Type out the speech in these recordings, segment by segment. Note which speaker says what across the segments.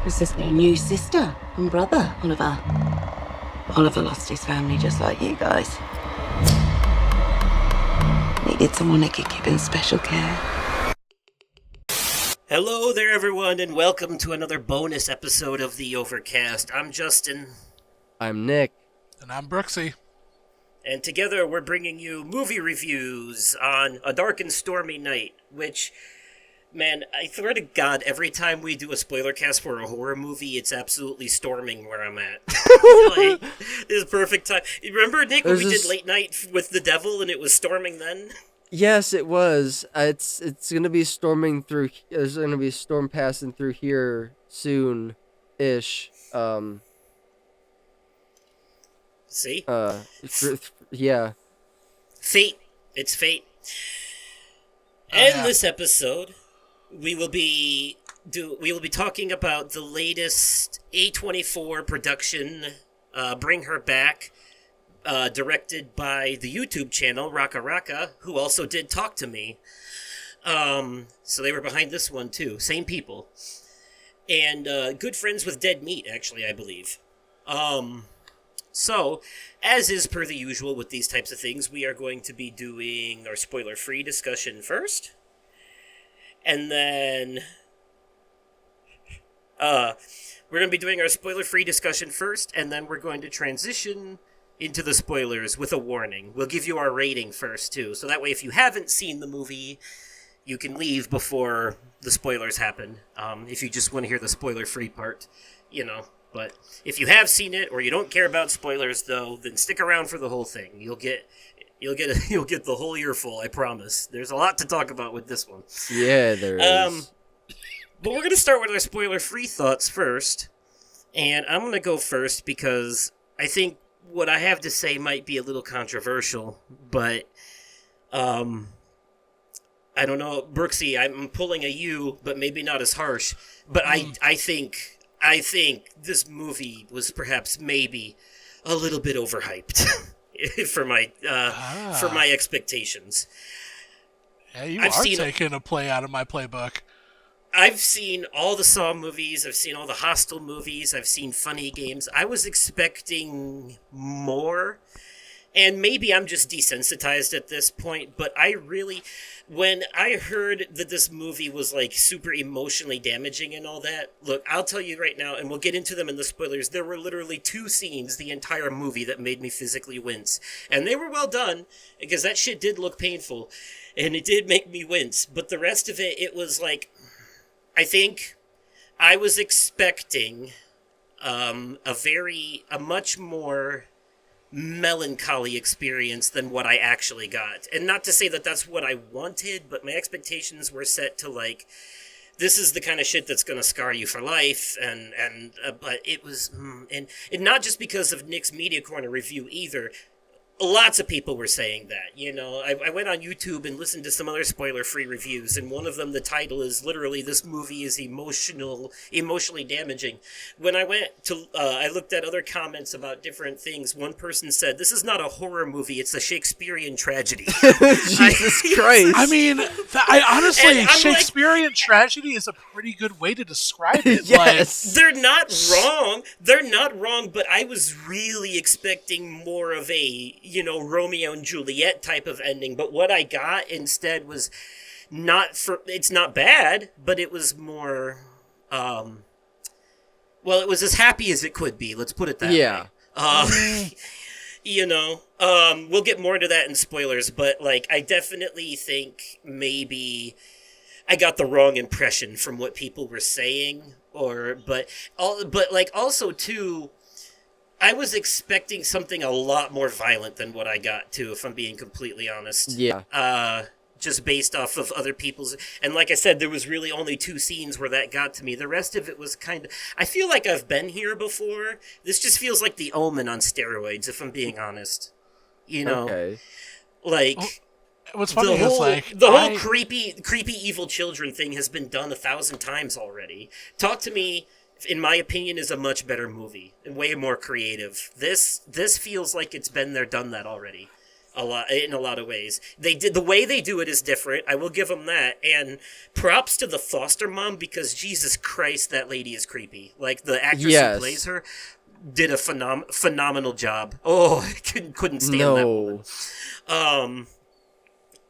Speaker 1: This is their new sister and brother, Oliver. Oliver lost his family just like you guys. Needed someone that could give him special care.
Speaker 2: Hello there, everyone, and welcome to another bonus episode of the Overcast. I'm Justin.
Speaker 3: I'm Nick.
Speaker 4: And I'm Brooksy.
Speaker 2: And together we're bringing you movie reviews on A Dark and Stormy Night, which, man, I swear to God, every time we do a spoilercast for a horror movie, it's absolutely storming where I'm at. Like, this is perfect time. Remember, Nick, when we did Late Night with the Devil and it was storming then?
Speaker 3: Yes, it was. It's gonna be storming through. There's gonna be a storm passing through here soon-ish.
Speaker 2: See?
Speaker 3: Yeah.
Speaker 2: Fate. It's fate. And this episode, we will be talking about the latest A24 production, Bring Her Back, directed by the YouTube channel Raka Raka, who also did Talk to Me. So they were behind this one too, same people, and good friends with Dead Meat, actually, I believe. So, as is per the usual with these types of things, we are going to be doing our spoiler-free discussion first. And then, we're going to be doing our spoiler-free discussion first, and then we're going to transition into the spoilers with a warning. We'll give you our rating first, too. So that way, if you haven't seen the movie, you can leave before the spoilers happen. If you just want to hear the spoiler-free part, you know. But if you have seen it, or you don't care about spoilers, though, then stick around for the whole thing. You'll get the whole earful, I promise. There's a lot to talk about with this one.
Speaker 3: Yeah, there is.
Speaker 2: But we're going to start with our spoiler-free thoughts first. And I'm going to go first because I think what I have to say might be a little controversial. But, I don't know, Brooksy, I'm pulling a you, but maybe not as harsh. But I think this movie was perhaps maybe a little bit overhyped for my expectations.
Speaker 4: Yeah, you are taking a play out of my playbook.
Speaker 2: I've seen all the Saw movies. I've seen all the Hostel movies. I've seen Funny Games. I was expecting more. And maybe I'm just desensitized at this point, but when I heard that this movie was, like, super emotionally damaging and all that, look, I'll tell you right now, and we'll get into them in the spoilers, there were literally 2 scenes the entire movie that made me physically wince. And they were well done, because that shit did look painful, and it did make me wince. But the rest of it, it was like, I think I was expecting a much more melancholy experience than what I actually got. And not to say that that's what I wanted, but my expectations were set to, like, this is the kind of shit that's gonna scar you for life, but it was, and not just because of Nick's Media Corner review either. Lots of people were saying that, you know. I went on YouTube and listened to some other spoiler-free reviews, and one of them, the title is literally, "This movie is emotionally damaging." When I went to, I looked at other comments about different things. One person said, "This is not a horror movie, it's a Shakespearean tragedy."
Speaker 3: Jesus Christ.
Speaker 4: I mean, I honestly, Shakespearean tragedy is a pretty good way to describe it.
Speaker 3: Yes.
Speaker 2: Like, they're not wrong, but I was really expecting more of a, you know, Romeo and Juliet type of ending, but what I got instead was it's not bad, but it was more, it was as happy as it could be, let's put it that way. You know, we'll get more into that in spoilers, but, like, I definitely think maybe I got the wrong impression from what people were saying, but also, too, I was expecting something a lot more violent than what I got, too, if I'm being completely honest.
Speaker 3: Yeah.
Speaker 2: Just based off of other people's... And like I said, there was really only 2 scenes where that got to me. The rest of it was kind of... I feel like I've been here before. This just feels like The Omen on steroids, if I'm being honest. You know?
Speaker 3: Okay.
Speaker 2: Like...
Speaker 4: What's funny
Speaker 2: is,
Speaker 4: like...
Speaker 2: The whole creepy evil children thing has been done 1,000 times already. Talk to Me... in my opinion, is a much better movie and way more creative. This feels like it's been there, done that already. in a lot of ways. The way they do it is different. I will give them that. And props to the foster mom, because Jesus Christ, that lady is creepy. Like, the actress who plays her did a phenomenal job. Oh, I couldn't stand that woman.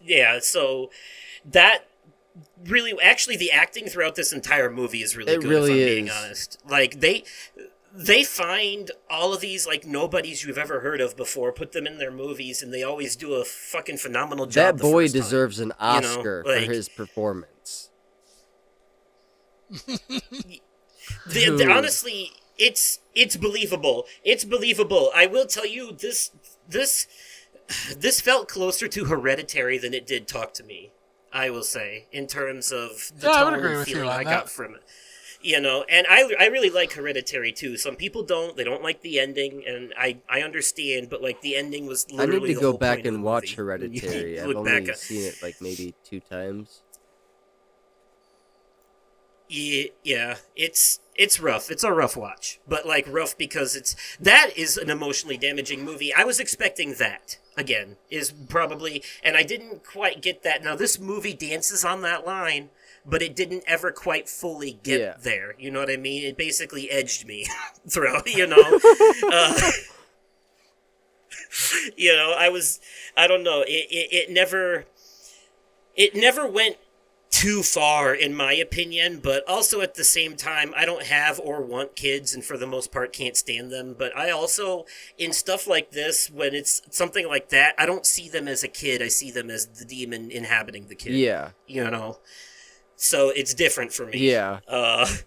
Speaker 2: Yeah, so that really, actually, the acting throughout this entire movie is really good,
Speaker 3: really
Speaker 2: if I'm being honest. Like, they find all of these, like, nobodies you've ever heard of before, put them in their movies, and they always do a fucking phenomenal job.
Speaker 3: That boy deserves an Oscar for his performance.
Speaker 2: Honestly, it's believable. It's believable. I will tell you, this felt closer to Hereditary than it did Talk to Me, I will say, in terms of the tone and feeling I got from it. You know, and I really like Hereditary too. Some people don't. They don't like the ending, and I understand, but like the ending was literally
Speaker 3: I need to
Speaker 2: the
Speaker 3: go
Speaker 2: whole
Speaker 3: back
Speaker 2: point of
Speaker 3: and
Speaker 2: the
Speaker 3: watch
Speaker 2: movie.
Speaker 3: Hereditary. I've only seen it like maybe 2 times.
Speaker 2: Yeah, it's rough. It's a rough watch, but like rough because that is an emotionally damaging movie. I was expecting that again is probably, and I didn't quite get that. Now this movie dances on that line, but it didn't ever quite fully get there. You know what I mean? It basically edged me throughout. You know, I don't know. It never went too far, in my opinion, but also at the same time, I don't have or want kids, and for the most part can't stand them. But I also, in stuff like this, when it's something like that, I don't see them as a kid. I see them as the demon inhabiting the kid.
Speaker 3: Yeah.
Speaker 2: You know? So it's different for me.
Speaker 3: Yeah.
Speaker 2: And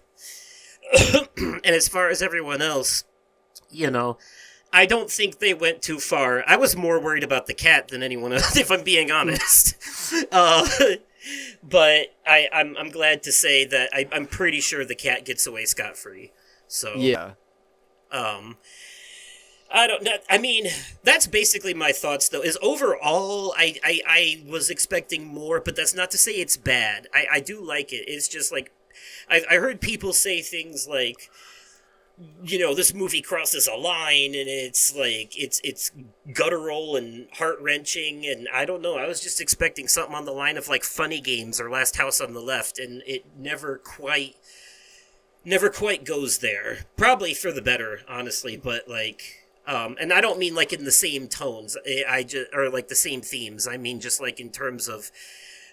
Speaker 2: as far as everyone else, you know, I don't think they went too far. I was more worried about the cat than anyone else, if I'm being honest. But I'm glad to say that I'm pretty sure the cat gets away scot-free. So
Speaker 3: yeah.
Speaker 2: I don't know. I mean, that's basically my thoughts, though, is overall, I was expecting more, but that's not to say it's bad. I do like it. It's just like, I heard people say things like, you know, this movie crosses a line, and it's like, it's guttural and heart-wrenching, and I don't know, I was just expecting something on the line of, like, Funny Games or Last House on the Left, and it never quite goes there. Probably for the better, honestly, but, like, and I don't mean, like, in the same tones, or, like, the same themes, I mean just, like, in terms of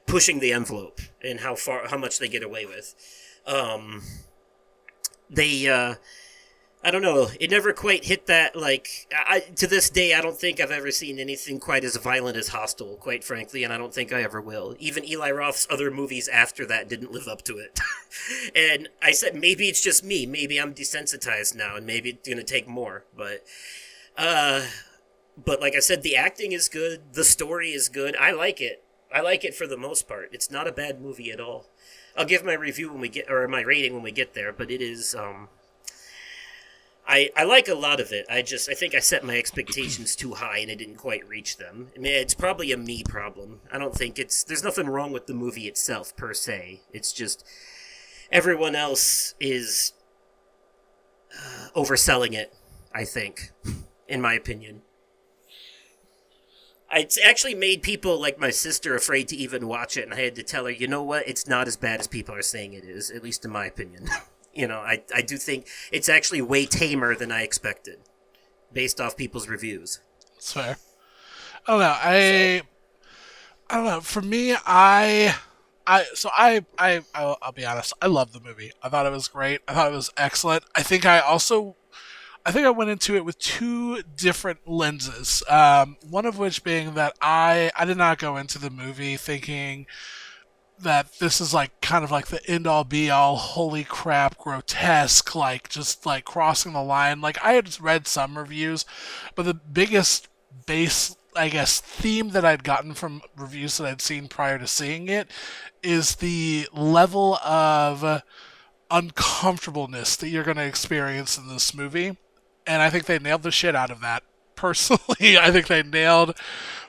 Speaker 2: pushing the envelope, and how much they get away with. I don't know. It never quite hit that, like, to this day, I don't think I've ever seen anything quite as violent as Hostel, quite frankly, and I don't think I ever will. Even Eli Roth's other movies after that didn't live up to it. And I said, maybe it's just me. Maybe I'm desensitized now, and maybe it's going to take more. But like I said, the acting is good. The story is good. I like it. I like it for the most part. It's not a bad movie at all. I'll give my review or my rating when we get there, but it is, I like a lot of it. I think I set my expectations too high and I didn't quite reach them. I mean, it's probably a me problem. I don't think there's nothing wrong with the movie itself, per se. It's just everyone else is overselling it, I think, in my opinion. It's actually made people like my sister afraid to even watch it, and I had to tell her, you know what, it's not as bad as people are saying it is, at least in my opinion. You know, I do think it's actually way tamer than I expected, based off people's reviews.
Speaker 4: That's fair. I don't know. I don't know. For me, I'll be honest. I love the movie. I thought it was great. I thought it was excellent. I think I went into it with 2 different lenses. One of which being that I did not go into the movie thinking that this is like kind of like the end all be all, holy crap, grotesque, like just like crossing the line. Like I had read some reviews, but the biggest base, I guess, theme that I'd gotten from reviews that I'd seen prior to seeing it is the level of uncomfortableness that you're going to experience in this movie. And I think they nailed the shit out of that. Personally, I think they nailed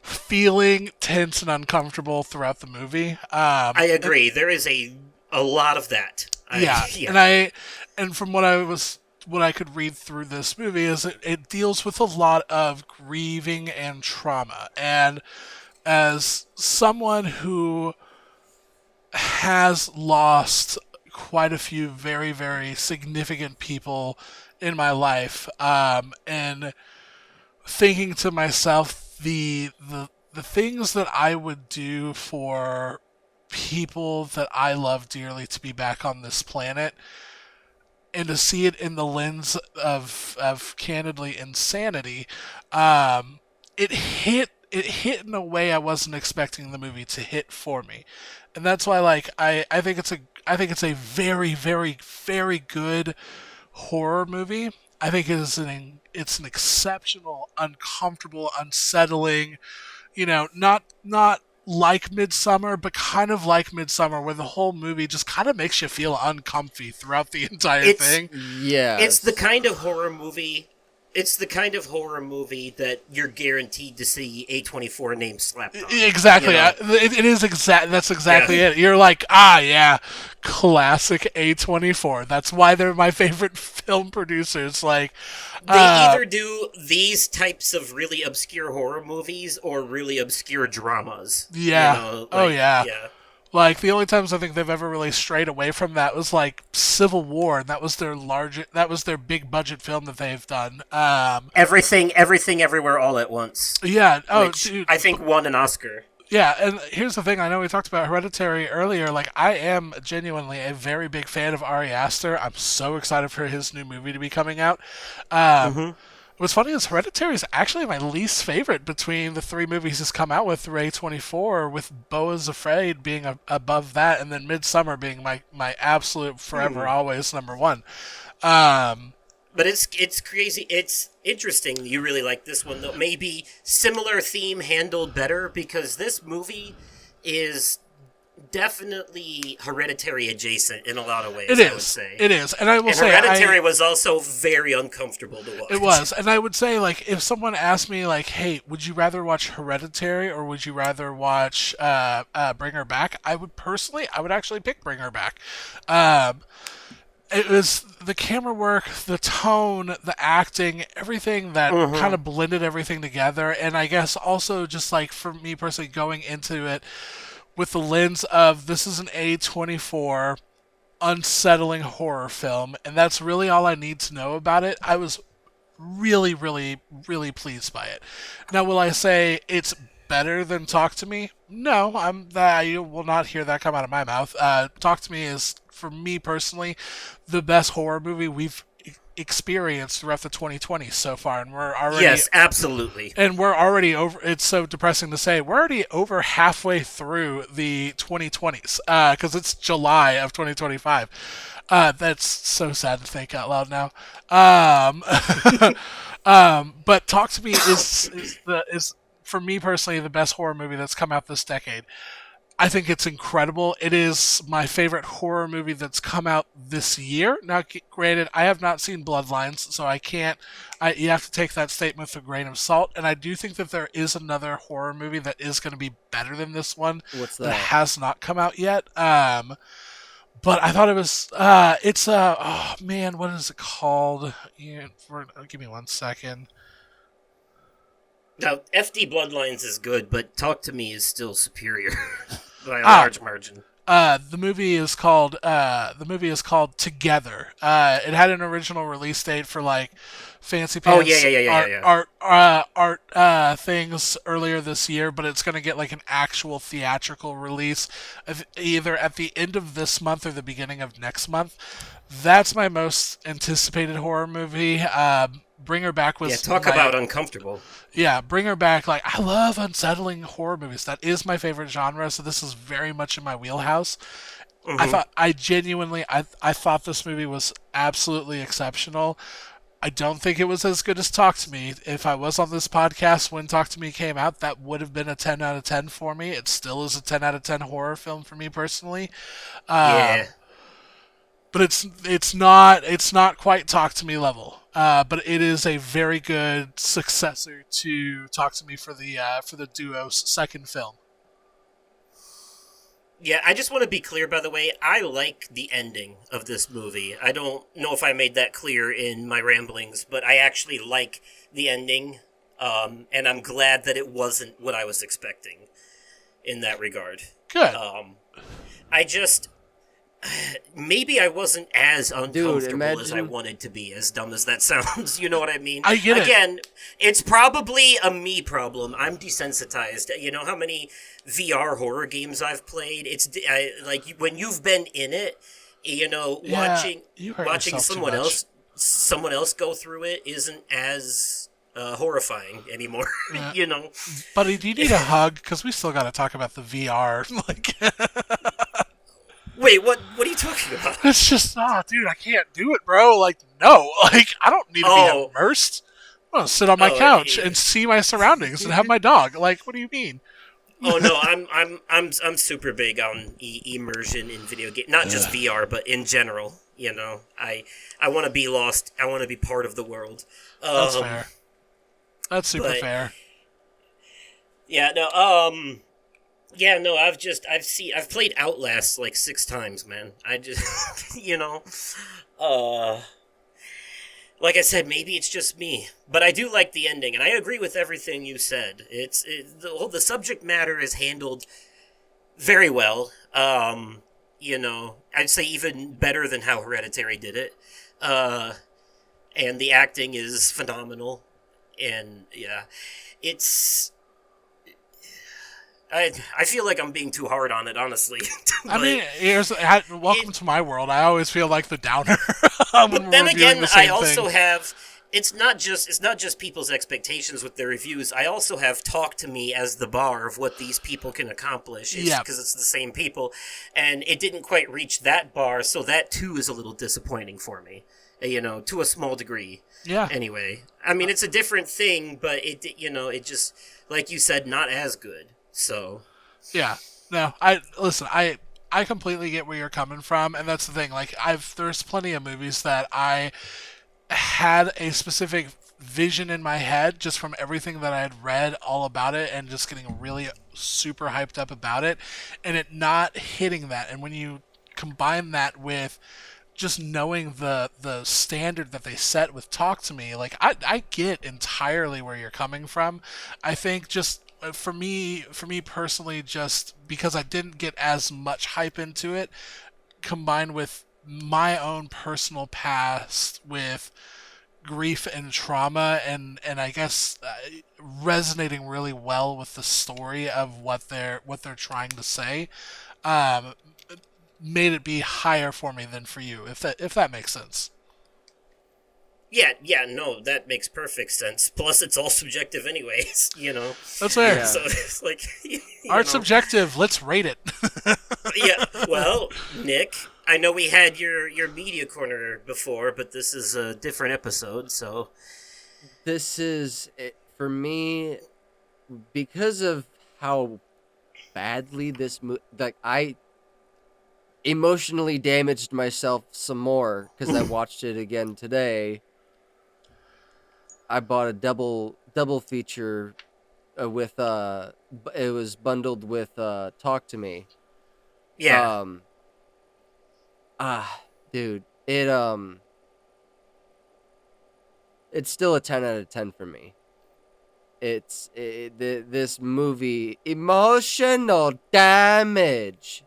Speaker 4: feeling tense and uncomfortable throughout the movie.
Speaker 2: I agree. There is a lot of that.
Speaker 4: Yeah. And from what I was what I could read through this movie is it deals with a lot of grieving and trauma. And as someone who has lost quite a few very, very significant people in my life, and thinking to myself the things that I would do for people that I love dearly to be back on this planet, and to see it in the lens of candidly insanity, it hit in a way I wasn't expecting the movie to hit for me, and that's why I think it's a very, very, very good horror movie. I think it's an exceptional, uncomfortable, unsettling, not like Midsummer, but kind of like Midsummer, where the whole movie just kind of makes you feel uncomfy throughout the entire thing.
Speaker 3: Yeah.
Speaker 2: It's the kind of horror movie. It's the kind of horror movie that you're guaranteed to see A24 name slapped on.
Speaker 4: Exactly. It is exact. That's exactly it. You're like, yeah, classic A24. That's why they're my favorite film producers. Like,
Speaker 2: they either do these types of really obscure horror movies or really obscure dramas.
Speaker 4: Yeah.
Speaker 2: Yeah.
Speaker 4: Like, the only times I think they've ever really strayed away from that was like Civil War, and that was their big budget film that they've done.
Speaker 2: Everything, Everywhere, All at Once.
Speaker 4: Yeah. Oh,
Speaker 2: which
Speaker 4: dude.
Speaker 2: I think won an Oscar.
Speaker 4: Yeah, and here's the thing. I know we talked about Hereditary earlier. Like, I am genuinely a very big fan of Ari Aster. I'm so excited for his new movie to be coming out. What's funny is Hereditary is actually my least favorite between the three movies he's come out with through A24, with Beau is Afraid being above that, and then Midsummer being my absolute forever always number one.
Speaker 2: But it's crazy. It's interesting. You really like this one, though. Maybe similar theme handled better, because this movie is definitely Hereditary adjacent in a lot of ways. I would say
Speaker 4: it is, and I will say
Speaker 2: Hereditary was also very uncomfortable to watch.
Speaker 4: It was, and I would say, like, if someone asked me, like, hey, would you rather watch Hereditary or would you rather watch Bring Her Back? I would actually pick Bring Her Back. It was the camera work, the tone, the acting, everything that kind of blended everything together. And I guess also just, like, for me personally, going into it with the lens of this is an A24 unsettling horror film, and that's really all I need to know about it. I was really, really, really pleased by it. Now, will I say it's better than Talk to Me? No, you will not hear that come out of my mouth. Talk to Me is, for me personally, the best horror movie we've experienced throughout the 2020s so far, and we're already
Speaker 2: absolutely,
Speaker 4: and we're already over. It's so depressing to say we're already over halfway through the 2020s because it's July of 2025. That's so sad to think out loud now. But Talk to Me is for me personally the best horror movie that's come out this decade. I think it's incredible. It is my favorite horror movie that's come out this year. Now, granted, I have not seen Bloodlines, so I can't. You have to take that statement with a grain of salt. And I do think that there is another horror movie that is going to be better than this one.
Speaker 3: What's that?
Speaker 4: That has not come out yet. But I thought it was. Oh man, what is it called? Give me 1 second.
Speaker 2: Now, FD Bloodlines is good, but Talk to Me is still superior by a large margin.
Speaker 4: The movie is called Together. It had an original release date for like Fancy Pants art things earlier this year, but it's going to get like an actual theatrical release either at the end of this month or the beginning of next month. That's my most anticipated horror movie. Bring Her Back was
Speaker 2: talk about uncomfortable.
Speaker 4: Yeah, Bring Her Back. Like, I love unsettling horror movies. That is my favorite genre, so this is very much in my wheelhouse. I genuinely thought this movie was absolutely exceptional. I don't think it was as good as Talk to Me. If I was on this podcast when Talk to Me came out, that would have been a 10 out of 10 for me. It still is a 10 out of 10 horror film for me personally. But it's not quite Talk to Me level. But it is a very good successor to Talk to Me for the duo's second film.
Speaker 2: Yeah, I just want to be clear, by the way, I like the ending of this movie. I don't know if I made that clear in my ramblings, but I actually like the ending, and I'm glad that it wasn't what I was expecting in that regard.
Speaker 4: Good.
Speaker 2: I just... Maybe I wasn't as uncomfortable as I
Speaker 3: imagine-
Speaker 2: wanted to be, as dumb as that sounds. You know what I mean?
Speaker 4: I get it.
Speaker 2: Again, it's probably a me problem. I'm desensitized. You know how many VR horror games I've played? Like when you've been in it, you know,
Speaker 4: Yeah,
Speaker 2: watching
Speaker 4: you hurt
Speaker 2: watching
Speaker 4: yourself too
Speaker 2: someone else go through it isn't as horrifying anymore.
Speaker 4: Yeah.
Speaker 2: You know,
Speaker 4: Buddy, do you need a hug? Because we still got to talk about the VR. Like,
Speaker 2: wait, what are you talking about?
Speaker 4: it's just, dude, I can't do it, bro. Like, no, like, I don't need to
Speaker 2: Oh.
Speaker 4: be immersed. I'm gonna sit on my
Speaker 2: Oh,
Speaker 4: couch
Speaker 2: yeah.
Speaker 4: and see my surroundings and have my dog. Like, what do you mean?
Speaker 2: Oh no, I'm super big on immersion in video game, not just VR, but in general. You know, I want to be lost. I want to be part of the world.
Speaker 4: That's fair. That's super
Speaker 2: but-
Speaker 4: fair.
Speaker 2: Yeah, no, yeah, no, I've played Outlast like 6 times, man. I just, you know, like I said, maybe it's just me, but I do like the ending, and I agree with everything you said. The subject matter is handled very well. You know, I'd say even better than how Hereditary did it. And the acting is phenomenal, and yeah, it's. I feel like I'm being too hard on it, honestly.
Speaker 4: I mean, welcome to my world. I always feel like the downer.
Speaker 2: But then again, I also have. It's not just people's expectations with their reviews. I also have Talk to Me as the bar of what these people can accomplish.
Speaker 4: Yeah.
Speaker 2: Because it's the same people, and it didn't quite reach that bar, so that too is a little disappointing for me. You know, to a small degree.
Speaker 4: Yeah.
Speaker 2: Anyway, I mean, it's a different thing, but it just, like you said, not as good. So.
Speaker 4: Yeah. No, I completely get where you're coming from, and that's the thing. Like, there's plenty of movies that I had a specific vision in my head just from everything that I had read all about it and just getting really super hyped up about it, and it not hitting that. And when you combine that with just knowing the standard that they set with Talk to Me, like, I get entirely where you're coming from. I think just for me personally, just because I didn't get as much hype into it, combined with my own personal past with grief and trauma, and I guess resonating really well with the story of what they're trying to say, made it be higher for me than for you, if that makes sense.
Speaker 2: Yeah, no, that makes perfect sense. Plus, it's all subjective anyways, you know?
Speaker 4: That's fair.
Speaker 3: Yeah.
Speaker 2: So it's like...
Speaker 4: Art's subjective, let's rate it.
Speaker 2: Yeah, well, Nick, I know we had your media corner before, but this is a different episode, so...
Speaker 3: This is, for me, because of how badly this like, I emotionally damaged myself some more because I watched it again today. I bought a double feature with it was bundled with Talk to Me.
Speaker 2: Yeah.
Speaker 3: Dude, it's still a 10 out of 10 for me. This movie, emotional damage.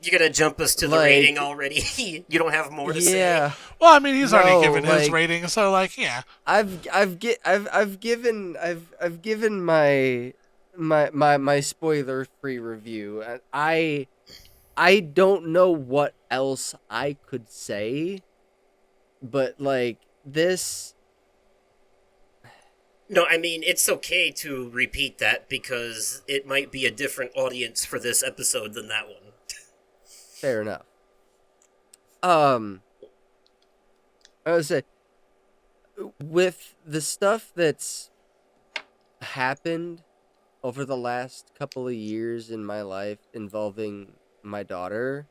Speaker 2: You gonna jump us to the
Speaker 3: like-
Speaker 2: rating already? You don't have more to say?
Speaker 3: Yeah,
Speaker 4: Well, I mean, he's already
Speaker 3: No,
Speaker 4: given his
Speaker 3: like-
Speaker 4: rating, so like, yeah.
Speaker 3: I've given my spoiler-free review. I don't know what else I could say, but like this.
Speaker 2: No, I mean, it's okay to repeat that because it might be a different audience for this episode than that one.
Speaker 3: Fair enough. I would say, with the stuff that's happened over the last couple of years in my life involving my daughter,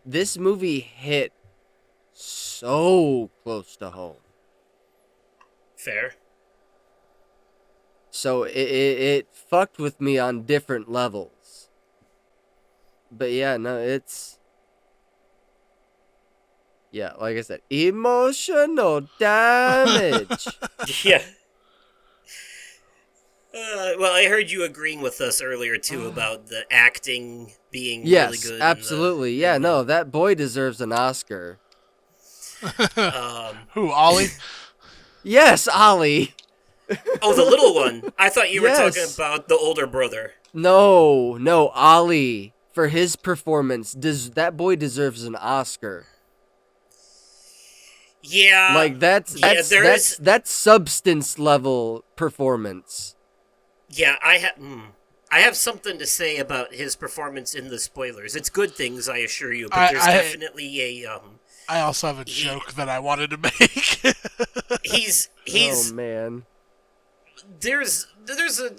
Speaker 3: this movie hit so close to home.
Speaker 2: Fair.
Speaker 3: So it fucked with me on different levels. But yeah, no, it's... Yeah, like I said, emotional damage.
Speaker 2: Yeah. Well, I heard you agreeing with us earlier too about the acting being really
Speaker 3: Yes,
Speaker 2: good.
Speaker 3: absolutely. Yeah, no, that boy deserves an Oscar.
Speaker 4: Who, Ollie?
Speaker 3: Yes, Ollie.
Speaker 2: Oh, the little one. I thought you were talking
Speaker 3: Yes.
Speaker 2: about the older brother.
Speaker 3: No, Ollie, for his performance, that boy deserves an Oscar.
Speaker 2: Yeah.
Speaker 3: Like that's substance level performance.
Speaker 2: Yeah, I have something to say about his performance in the spoilers. It's good things, I assure you, but there's definitely a
Speaker 4: I also have a joke that I wanted to make.
Speaker 2: he's
Speaker 3: Oh man.
Speaker 2: there's a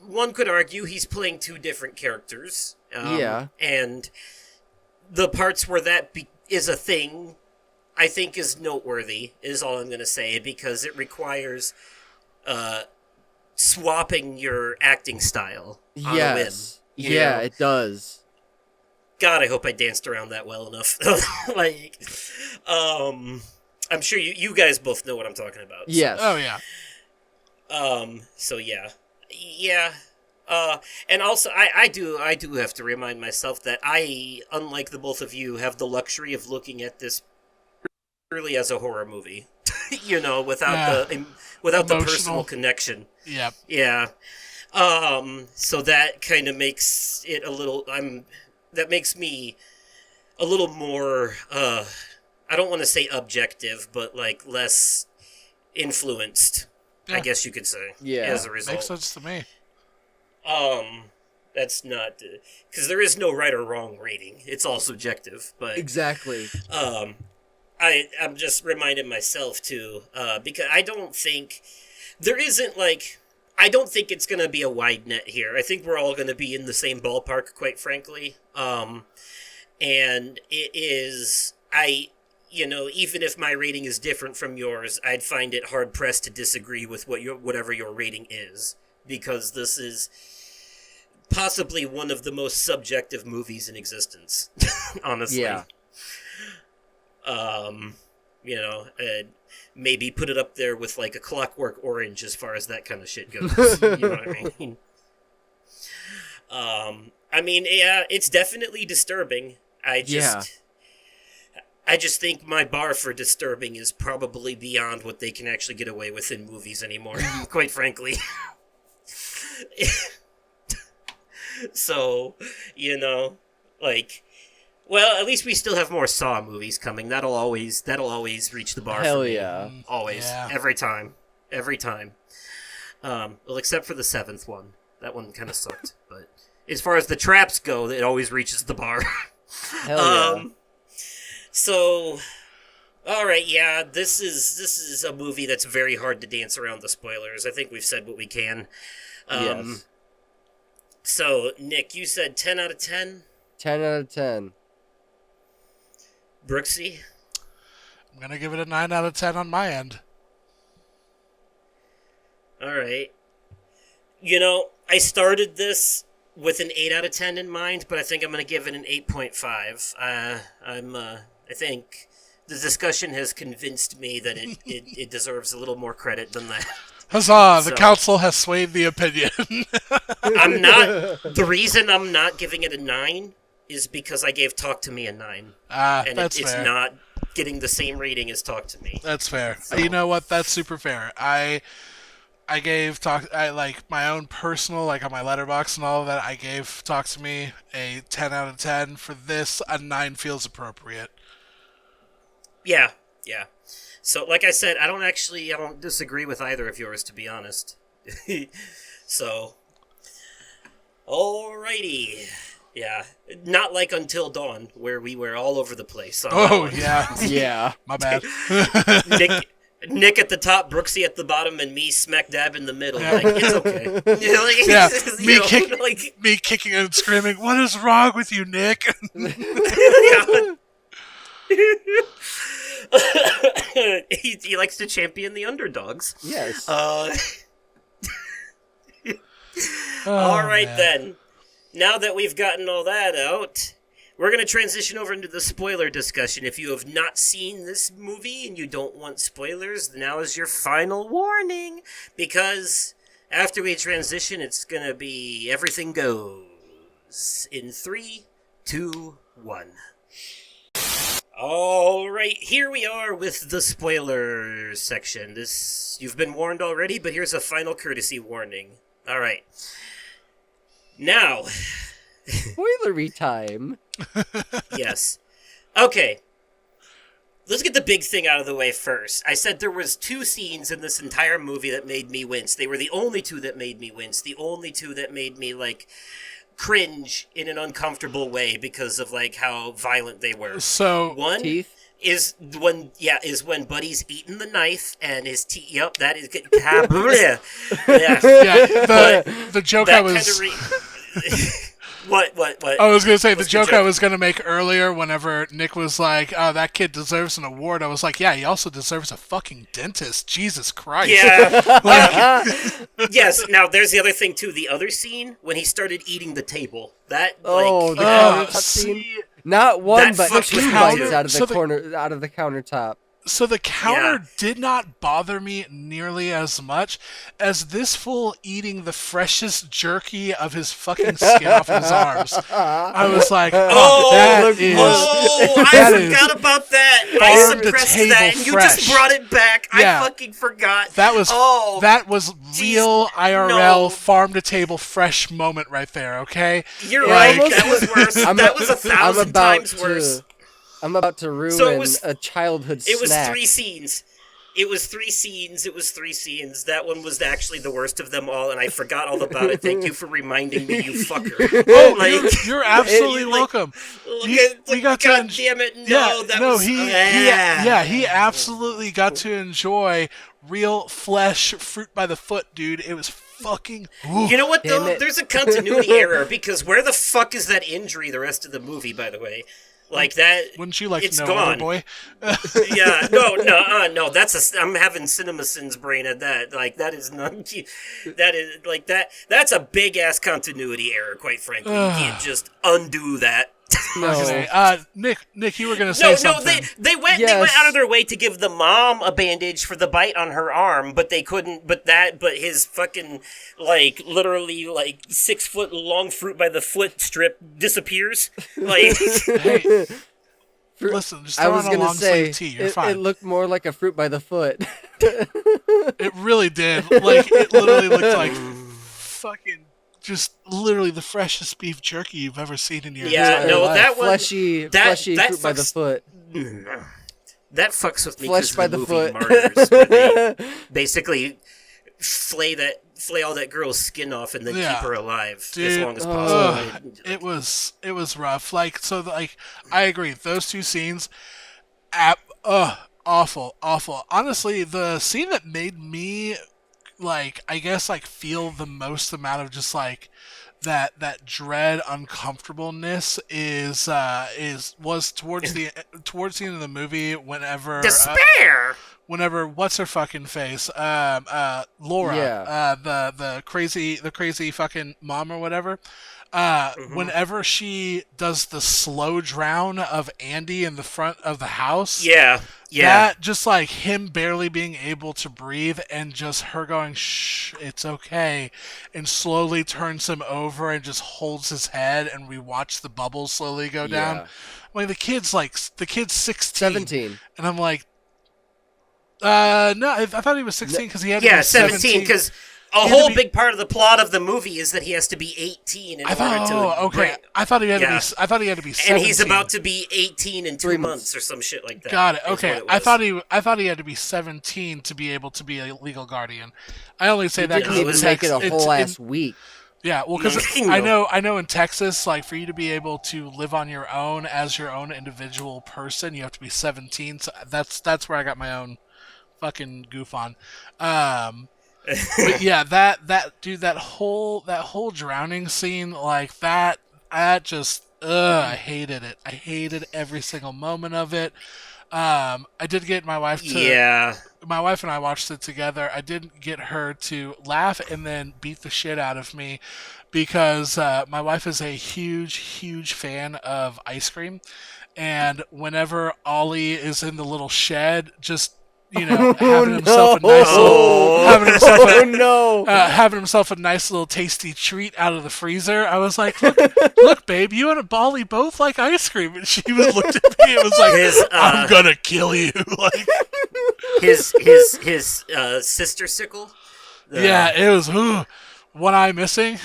Speaker 2: one could argue he's playing two different characters.
Speaker 3: Yeah.
Speaker 2: And the parts where that is a thing, I think is noteworthy, is all I'm going to say, because it requires swapping your acting style on a whim.
Speaker 3: Yeah, it does.
Speaker 2: God, I hope I danced around that well enough. Like, I'm sure you guys both know what I'm talking about.
Speaker 3: Yes.
Speaker 4: Oh, yeah.
Speaker 2: So yeah. Yeah. And also, I do have to remind myself that I, unlike the both of you, have the luxury of looking at this purely as a horror movie. You know, without the personal connection.
Speaker 4: Yep.
Speaker 2: Yeah. So that kind of makes it a little. That makes me a little more. I don't want to say objective, but like less influenced.
Speaker 4: Yeah.
Speaker 2: I guess you could say.
Speaker 3: Yeah.
Speaker 2: As a result.
Speaker 4: Makes sense to me.
Speaker 2: That's not because there is no right or wrong rating. It's all subjective. But
Speaker 3: Exactly.
Speaker 2: I'm just reminding myself too, because I don't think it's going to be a wide net here. I think we're all going to be in the same ballpark, quite frankly. And it is, even if my rating is different from yours, I'd find it hard pressed to disagree with whatever your rating is, because this is possibly one of the most subjective movies in existence, honestly.
Speaker 3: Yeah.
Speaker 2: Maybe put it up there with like A Clockwork Orange as far as that kind of shit goes. You know what I mean? Yeah, it's definitely disturbing. I just think my bar for disturbing is probably beyond what they can actually get away with in movies anymore, quite frankly. So, well, at least we still have more Saw movies coming. That'll always reach the bar
Speaker 3: Hell
Speaker 2: for me.
Speaker 3: yeah.
Speaker 2: Always.
Speaker 4: Yeah.
Speaker 2: Every time. Well, except for the 7th one. That one kind of sucked. But as far as the traps go, it always reaches the bar.
Speaker 3: Hell yeah.
Speaker 2: So, all right, yeah, this is a movie that's very hard to dance around the spoilers. I think we've said what we can.
Speaker 3: Yes.
Speaker 2: So, Nick, you said 10 out of 10?
Speaker 3: 10 out of 10.
Speaker 2: Brooksy?
Speaker 4: I'm going to give it a 9 out of 10 on my end.
Speaker 2: All right. I started this with an 8 out of 10 in mind, but I think I'm going to give it an 8.5. I think the discussion has convinced me that it deserves a little more credit than that.
Speaker 4: Huzzah! The council has swayed the opinion.
Speaker 2: I'm not. The reason I'm not giving it a 9 is because I gave Talk to Me a 9. And
Speaker 4: that's
Speaker 2: it's
Speaker 4: fair.
Speaker 2: not getting the same rating as Talk to Me.
Speaker 4: That's fair.
Speaker 2: So.
Speaker 4: You know what? That's super fair. I gave my own personal, like on my letterbox and all of that, I gave Talk to Me a 10 out of 10. For this, a 9 feels appropriate.
Speaker 2: Yeah. So, like I said, I don't disagree with either of yours, to be honest. So, alrighty. Yeah. Not like Until Dawn, where we were all over the place.
Speaker 4: Oh, yeah.
Speaker 3: Yeah.
Speaker 4: My bad.
Speaker 2: Nick at the top, Brooksy at the bottom, and me smack dab in the middle.
Speaker 4: Yeah.
Speaker 2: Like, it's okay.
Speaker 4: Yeah. Me kicking and screaming, "What is wrong with you, Nick?"
Speaker 2: He likes to champion the underdogs.
Speaker 3: Yes.
Speaker 2: All right,
Speaker 4: man.
Speaker 2: then. Now that we've gotten all that out, we're going to transition over into the spoiler discussion. If you have not seen this movie and you don't want spoilers, now is your final warning. Because after we transition, it's going to be everything goes. In 3, 2, 1. All right, here we are with the spoiler section. You've been warned already, but here's a final courtesy warning. All right. Now,
Speaker 3: Spoilery time.
Speaker 2: yes. Okay. Let's get the big thing out of the way first. I said there was 2 scenes in this entire movie that made me wince. They were the only 2 that made me wince. The only 2 that made me, cringe in an uncomfortable way because of, how violent they were.
Speaker 4: So
Speaker 2: One
Speaker 3: Teeth.
Speaker 2: is when Buddy's eating the knife and his teeth. Yep, that is getting yeah.
Speaker 4: the joke I was.
Speaker 2: What?
Speaker 4: I was gonna say
Speaker 2: What's
Speaker 4: the
Speaker 2: your
Speaker 4: joke I was gonna make earlier. Whenever Nick was like, "Oh, that kid deserves an award," I was like, "Yeah, he also deserves a fucking dentist." Jesus Christ.
Speaker 2: Yeah. Yes. Now, there's the other thing too. The other scene when he started eating the table. That
Speaker 3: Oh, the countertop scene. Not one,
Speaker 2: That
Speaker 3: but
Speaker 2: fucks with
Speaker 3: 2
Speaker 2: me,
Speaker 3: bites
Speaker 2: too.
Speaker 3: out of the
Speaker 4: So the-
Speaker 3: corner, out of the countertop.
Speaker 4: So the counter did not bother me nearly as much as this fool eating the freshest jerky of his fucking skin off his arms. I was like,
Speaker 2: I
Speaker 4: is
Speaker 2: forgot about that. I
Speaker 4: farm to
Speaker 2: suppressed
Speaker 4: table
Speaker 2: that, and you
Speaker 4: fresh.
Speaker 2: just brought it back.
Speaker 4: Yeah.
Speaker 2: I fucking forgot.
Speaker 4: that was
Speaker 2: jeez,
Speaker 4: real IRL
Speaker 2: no.
Speaker 4: farm to table fresh moment right there. Okay,
Speaker 2: You're
Speaker 4: Like-
Speaker 2: right. That was worse. That was 1,000 times worse.
Speaker 3: I'm about to ruin
Speaker 2: So it was-
Speaker 3: a childhood
Speaker 2: It was
Speaker 3: snack.
Speaker 2: 3 scenes. It was 3 scenes. That one was actually the worst of them all, and I forgot all about it. Thank you for reminding me, you fucker.
Speaker 4: Oh, you're absolutely welcome.
Speaker 2: God damn it! No,
Speaker 4: He absolutely got to enjoy real flesh fruit by the foot, dude. It was fucking. Ooh.
Speaker 2: You know what
Speaker 3: Damn
Speaker 2: though?
Speaker 3: it.
Speaker 2: There's a continuity error because where the fuck is that injury the rest of the movie? By the way, that.
Speaker 4: Wouldn't you like
Speaker 2: it's
Speaker 4: to know,
Speaker 2: gone.
Speaker 4: boy?
Speaker 2: Yeah, no. I'm having CinemaSins brain at that. That is not. That is that. That's a big ass continuity error. Quite frankly, you can't just undo that.
Speaker 3: No.
Speaker 4: Okay. Nick, you were gonna say something.
Speaker 2: They went
Speaker 3: Yes.
Speaker 2: out of their way to give the mom a bandage for the bite on her arm, but they couldn't. But his fucking literally 6 foot long fruit by the foot strip disappears.
Speaker 4: Hey, listen, just
Speaker 3: I
Speaker 4: throw
Speaker 3: was
Speaker 4: on a
Speaker 3: gonna
Speaker 4: long
Speaker 3: say
Speaker 4: sleeve tee. You're
Speaker 3: it
Speaker 4: fine.
Speaker 3: looked more like a fruit by the foot.
Speaker 4: It really did. It literally looked like fucking just literally the freshest beef jerky you've ever seen in your
Speaker 2: Yeah,
Speaker 4: entire
Speaker 2: no,
Speaker 4: life.
Speaker 2: that one-
Speaker 3: fleshy
Speaker 2: that
Speaker 3: fruit by the
Speaker 2: fucks-
Speaker 3: foot.
Speaker 2: That fucks with me.
Speaker 3: Flesh
Speaker 2: 'cause
Speaker 3: by
Speaker 2: the
Speaker 3: the
Speaker 2: movie
Speaker 3: foot.
Speaker 2: Martyrs, where they basically flay all that girl's skin off and then
Speaker 4: Yeah.
Speaker 2: keep her alive as
Speaker 4: Dude,
Speaker 2: long as possible.
Speaker 4: it was rough. I agree. Those 2 scenes, awful. Honestly, the scene that made me feel the most amount of just that dread uncomfortableness was towards the end of the movie whenever
Speaker 2: Despair.
Speaker 4: whenever what's her fucking face Laura,
Speaker 3: Yeah.
Speaker 4: the crazy fucking mom or whatever, whenever she does the slow drown of Andy in the front of the house.
Speaker 2: Yeah.
Speaker 4: That just him barely being able to breathe and just her going, "Shh, it's okay," and slowly turns him over and just holds his head, and we watch the bubbles slowly go down.
Speaker 3: Yeah.
Speaker 4: The kid's 16,
Speaker 3: 17.
Speaker 4: and I'm like, no, I thought he was 16 because he had to be
Speaker 2: 17 because a
Speaker 4: He had to
Speaker 2: whole
Speaker 4: be-
Speaker 2: big part of the plot of the movie is that he has to be 18 in
Speaker 4: I
Speaker 2: order
Speaker 4: thought,
Speaker 2: to
Speaker 4: okay.
Speaker 2: break-
Speaker 4: I thought he had
Speaker 2: Yeah.
Speaker 4: to be. I thought he had to be 17.
Speaker 2: and he's about to be 18 in 2
Speaker 3: 3
Speaker 2: months or some shit like that.
Speaker 4: Got it.
Speaker 2: is
Speaker 4: Okay,
Speaker 2: what it
Speaker 4: I
Speaker 2: was.
Speaker 4: thought he had to be 17 to be able to be a legal guardian. I only say that
Speaker 3: Didn't
Speaker 4: because
Speaker 3: even make it a whole ass week.
Speaker 4: Yeah, well, because
Speaker 2: No.
Speaker 4: I know in Texas, for you to be able to live on your own as your own individual person, you have to be 17. So that's where I got my own fucking goof on. But yeah, that whole drowning scene, that just I hated it. I hated every single moment of it. I did get my wife to.
Speaker 2: Yeah.
Speaker 4: My wife and I watched it together. I didn't get her to laugh and then beat the shit out of me because my wife is a huge, huge fan of ice cream. And whenever Ollie is in the little shed, just having himself a nice little, having himself a nice little tasty treat out of the freezer, I was like, look, babe, you and Ollie both like ice cream, and she looked at me and was like, I'm gonna kill you, like
Speaker 2: his sister sickle.
Speaker 4: Yeah, it was one eye missing.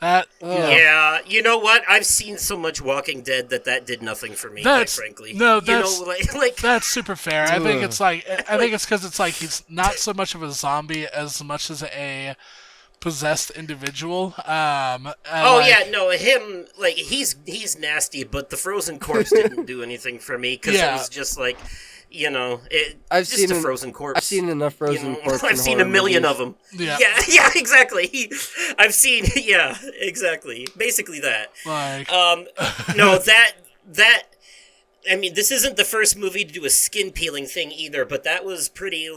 Speaker 4: That
Speaker 2: Yeah, you know what? I've seen so much Walking Dead that did nothing for me. Quite frankly,
Speaker 4: that's super fair. I think it's because it's like he's not so much of a zombie as much as a possessed individual.
Speaker 2: Him he's nasty, but the frozen corpse didn't do anything for me because it was just like.
Speaker 3: I've
Speaker 2: seen a frozen corpse.
Speaker 3: I've seen enough frozen corpse.
Speaker 2: I've seen a million
Speaker 3: movies.
Speaker 2: of them. Yeah, exactly. I've seen, exactly. Basically that.
Speaker 4: Like,
Speaker 2: no, that. I mean, this isn't the first movie to do a skin peeling thing either, but that was pretty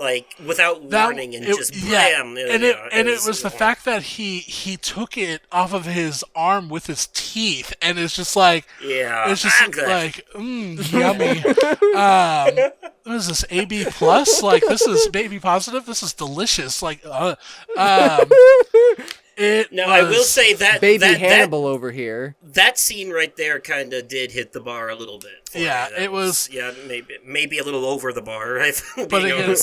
Speaker 2: without warning and just blam.
Speaker 4: It was the fact that he took it off of his arm with his teeth, and it's just like, it's just like, yummy. What is this, AB plus? Like, this is baby positive. This is delicious. Like,
Speaker 2: I will say that
Speaker 3: baby Hannibal over here.
Speaker 2: That scene right there kind of did hit the bar a little bit.
Speaker 4: It was
Speaker 2: maybe a little over the bar.
Speaker 4: But again,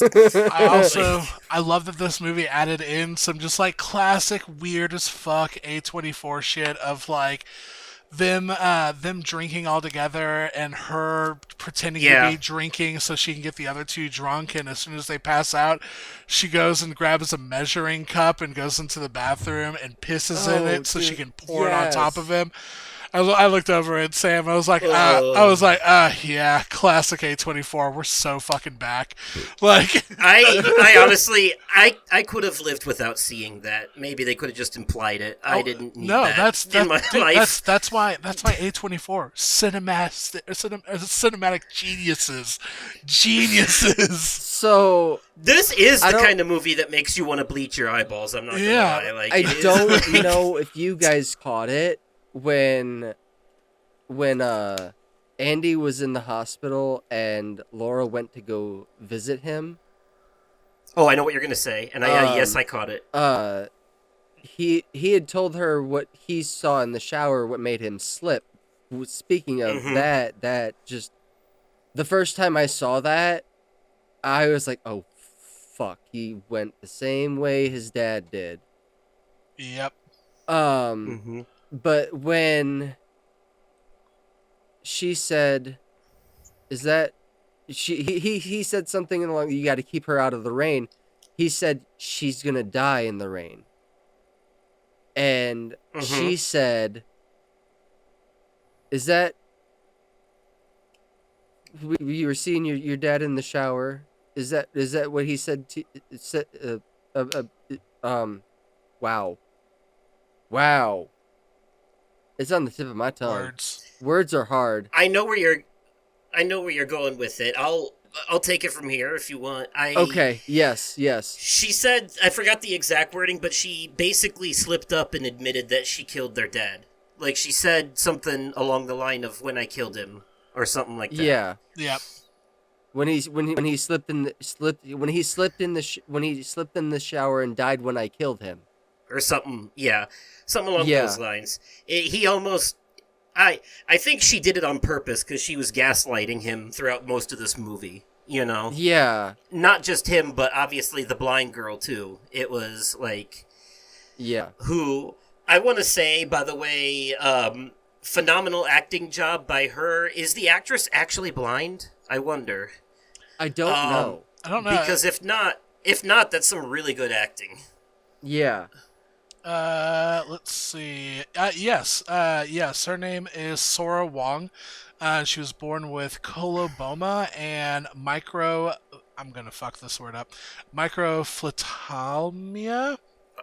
Speaker 4: I love that this movie added in some just like classic weird as fuck A24 shit of like them drinking all together and her pretending to be drinking so she can get the other two drunk, and as soon as they pass out, she goes and grabs a measuring cup and goes into the bathroom and pisses in it so she can pour it on top of him. I looked over at Sam. I was like, yeah, classic A24. We're so fucking back. Like,
Speaker 2: I honestly, I could have lived without seeing that. Maybe they could have just implied it. I didn't need that in my life.
Speaker 4: That's why A24 cinematic geniuses.
Speaker 3: So
Speaker 2: this is the kind of movie that makes you want to bleach your eyeballs. I'm not gonna lie. Like,
Speaker 3: I don't know if you guys caught it. When Andy was in the hospital and Laura went to go visit him.
Speaker 2: Oh, I know what you're gonna say, and yes, I caught it.
Speaker 3: He had told her what he saw in the shower, what made him slip. Speaking of that just the first time I saw that, I was like, oh fuck, he went the same way his dad did.
Speaker 4: Yep.
Speaker 3: But when she said, "Is that he said something along, you got to keep her out of the rain." He said she's gonna die in the rain, and she said, "Is that you were seeing your dad in the shower? Is that what he said? Wow." It's on the tip of my tongue. Words are hard.
Speaker 2: I know where you're going with it. I'll take it from here if you want.
Speaker 3: Okay. Yes.
Speaker 2: She said, I forgot the exact wording, but she basically slipped up and admitted that she killed their dad. Like, she said something along the line of "when I killed him" or something like that.
Speaker 3: Yeah.
Speaker 4: Yep.
Speaker 3: When he slipped in the shower and died when I killed him.
Speaker 2: Or something, something along those lines. He almost, I think she did it on purpose because she was gaslighting him throughout most of this movie. You know?
Speaker 3: Yeah.
Speaker 2: Not just him, but obviously the blind girl too. It was like, who I want to say, by the way, phenomenal acting job by her. Is the actress actually blind? I wonder.
Speaker 3: I don't know.
Speaker 4: I don't know
Speaker 2: because if not, that's some really good acting.
Speaker 3: Yeah.
Speaker 4: Let's see. Yes. Her name is Sora Wong. She was born with coloboma and I'm gonna fuck this word up. Microphthalmia.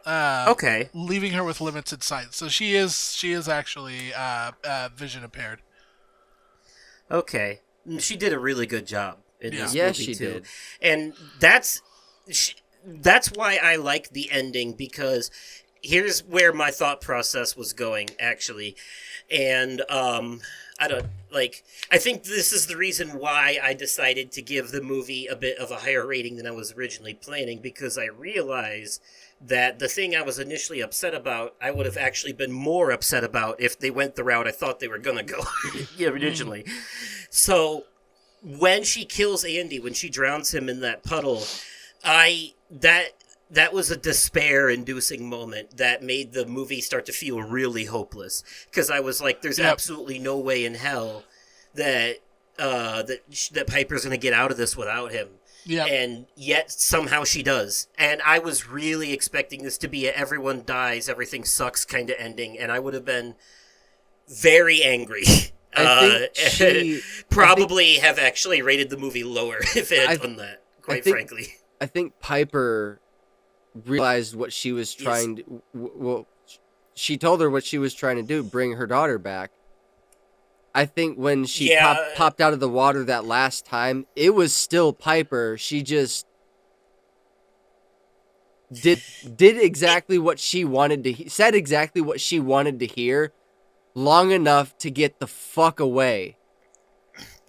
Speaker 2: Okay.
Speaker 4: leaving her with limited sight. So she is actually vision impaired.
Speaker 2: Okay. She did a really good job in
Speaker 4: Yeah.
Speaker 2: this
Speaker 3: Yes,
Speaker 2: movie
Speaker 3: she
Speaker 2: too.
Speaker 3: did.
Speaker 2: And that's why I like the ending, because here's where my thought process was going actually. And I don't like I think this is the reason why I decided to give the movie a bit of a higher rating than I was originally planning, because I realized that the thing I was initially upset about, I would have actually been more upset about if they went the route I thought they were gonna go originally. So when she kills Andy, when she drowns him in that puddle, I that was a despair-inducing moment that made the movie start to feel really hopeless, because I was like, "There's
Speaker 4: Yep.
Speaker 2: absolutely no way in hell that that Piper's gonna get out of this without him."
Speaker 4: Yeah.
Speaker 2: And yet somehow she does. And I was really expecting this to be a everyone dies, everything sucks kind of ending, and I would have been very angry.
Speaker 3: I think
Speaker 2: Probably have actually rated the movie lower if it had done that, quite
Speaker 3: think-
Speaker 2: frankly.
Speaker 3: I think Piper realized what she was trying to. Well, she told her what she was trying to do: bring her daughter back. I think when she
Speaker 2: Yeah.
Speaker 3: popped out of the water that last time, it was still Piper. She just did exactly what she wanted to. Said exactly what she wanted to hear, long enough to get the fuck away.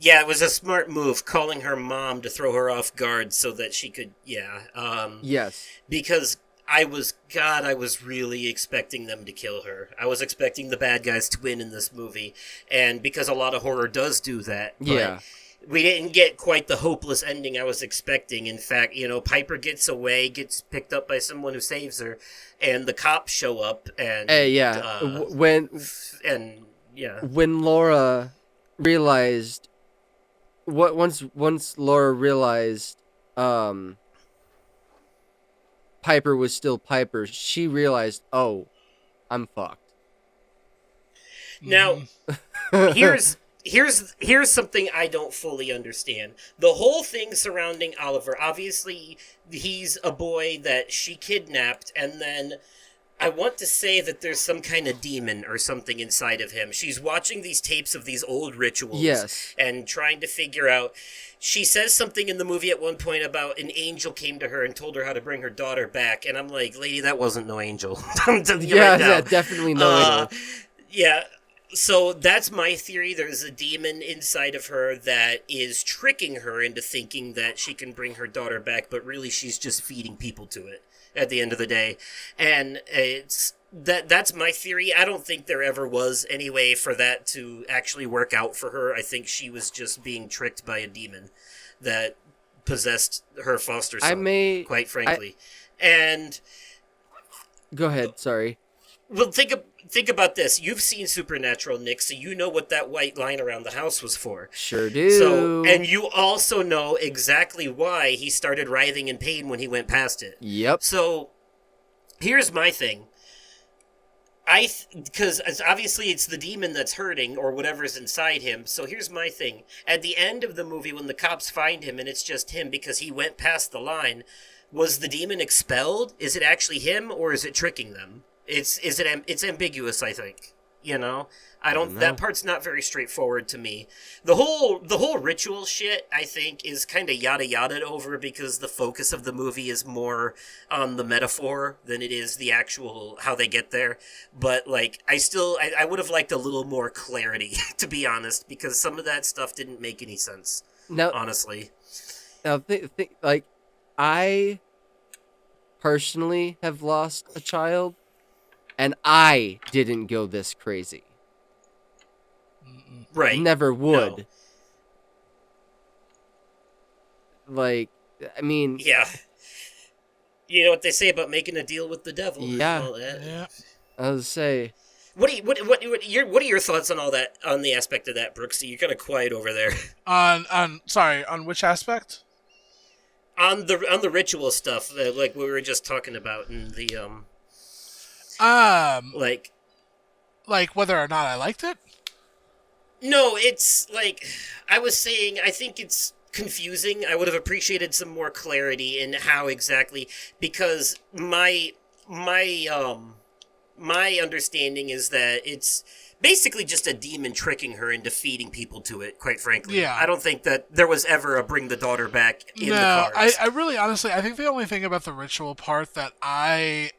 Speaker 2: Yeah, it was a smart move, calling her mom to throw her off guard so that she could,
Speaker 3: Yes.
Speaker 2: because I was really expecting them to kill her. I was expecting the bad guys to win in this movie, and because a lot of horror does do that. But
Speaker 3: Yeah.
Speaker 2: we didn't get quite the hopeless ending I was expecting. In fact, Piper gets away, gets picked up by someone who saves her, and the cops show up, and
Speaker 3: When
Speaker 2: yeah.
Speaker 3: when Laura realized once Laura realized Piper was still Piper, she realized, "Oh, I'm fucked."
Speaker 2: Now, here's something I don't fully understand. The whole thing surrounding Oliver, obviously he's a boy that she kidnapped, and then I want to say that there's some kind of demon or something inside of him. She's watching these tapes of these old rituals,
Speaker 3: Yes.
Speaker 2: and trying to figure out. She says something in the movie at one point about an angel came to her and told her how to bring her daughter back, and I'm like, lady, that wasn't no angel. I'm telling you right now.
Speaker 3: Yeah, definitely no.
Speaker 2: Yeah, so that's my theory. There's a demon inside of her that is tricking her into thinking that she can bring her daughter back, but really she's just feeding people to it at the end of the day. And that's my theory. I don't think there ever was any way for that to actually work out for her. I think she was just being tricked by a demon that possessed her foster son, quite frankly. And
Speaker 3: Go ahead, sorry.
Speaker 2: well, think about this. You've seen Supernatural, Nick, so you know what that white line around the house was for.
Speaker 3: Sure do.
Speaker 2: So, and you also know exactly why he started writhing in pain when he went past it.
Speaker 3: Yep.
Speaker 2: So, here's my thing. Because obviously it's the demon that's hurting, or whatever's inside him. So here's my thing. At the end of the movie, when the cops find him and it's just him because he went past the line, was the demon expelled? Is it actually him, or is it tricking them? It's ambiguous, I think. I don't. That part's not very straightforward to me. The whole ritual shit, I think, is kind of yada yada over, because the focus of the movie is more on the metaphor than it is the actual how they get there. But I would have liked a little more clarity, to be honest, because some of that stuff didn't make any sense.
Speaker 3: Now,
Speaker 2: honestly.
Speaker 3: I personally have lost a child, and I didn't go this crazy.
Speaker 2: Right.
Speaker 3: Never would.
Speaker 2: No.
Speaker 3: I mean...
Speaker 2: Yeah. You know what they say about making a deal with the devil.
Speaker 3: Yeah.
Speaker 2: And all that.
Speaker 4: Yeah.
Speaker 3: I was say...
Speaker 2: What are your thoughts on all that, on the aspect of that, Brooksy? You're kind of quiet over there.
Speaker 4: On which aspect?
Speaker 2: on the ritual stuff, like we were just talking about in the
Speaker 4: like whether or not I liked it.
Speaker 2: No, it's like I was saying, I think it's confusing. I would have appreciated some more clarity in how exactly, because my my understanding is that it's basically just a demon tricking her into feeding people to it, quite frankly.
Speaker 4: Yeah.
Speaker 2: I don't think that there was ever a bring the daughter back in the
Speaker 4: No,
Speaker 2: cards.
Speaker 4: I really honestly, I think the only thing about the ritual part that I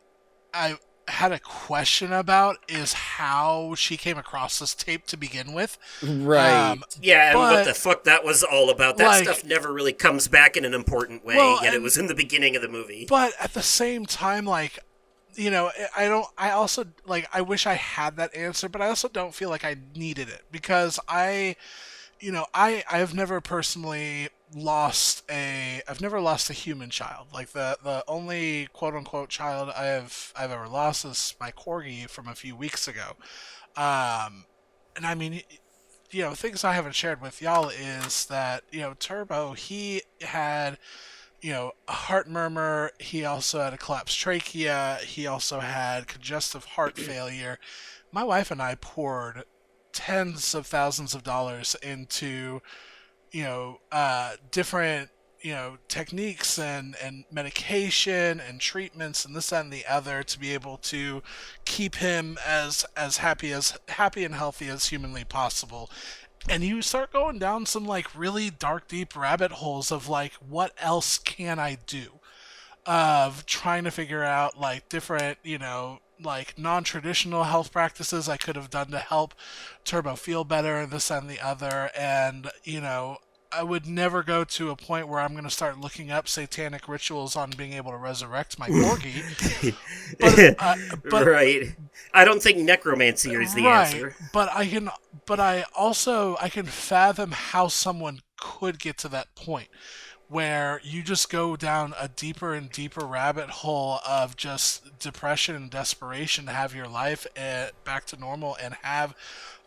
Speaker 4: had a question about is how she came across this tape to begin with.
Speaker 3: Right.
Speaker 2: Yeah, and what
Speaker 4: but,
Speaker 2: the fuck that was all about. That
Speaker 4: like-
Speaker 2: stuff never really comes back in an important way,
Speaker 4: Well,
Speaker 2: yet it
Speaker 4: and-
Speaker 2: was in the beginning of the movie.
Speaker 4: But at the same time, like, you know, I also, like, I wish I had that answer, but I also don't feel like I needed it because I've never personally I've never lost a human child. Like the only quote unquote child I've ever lost is my corgi from a few weeks ago. And I mean, things I haven't shared with y'all is that, Turbo, he had, a heart murmur. He also had a collapsed trachea. He also had congestive heart failure. My wife and I poured tens of thousands of dollars into, different, techniques and medication and treatments and this that, and the other to be able to keep him as happy and healthy as humanly possible. And you start going down some like really dark, deep rabbit holes of like, what else can I do? Of trying to figure out like different, like non-traditional health practices I could have done to help Turbo feel better and this and the other. And, I would never go to a point where I'm going to start looking up satanic rituals on being able to resurrect my corgi. but
Speaker 2: right. I don't think necromancy is the answer.
Speaker 4: But I can fathom how someone could get to that point where you just go down a deeper and deeper rabbit hole of just depression and desperation to have your life back to normal and have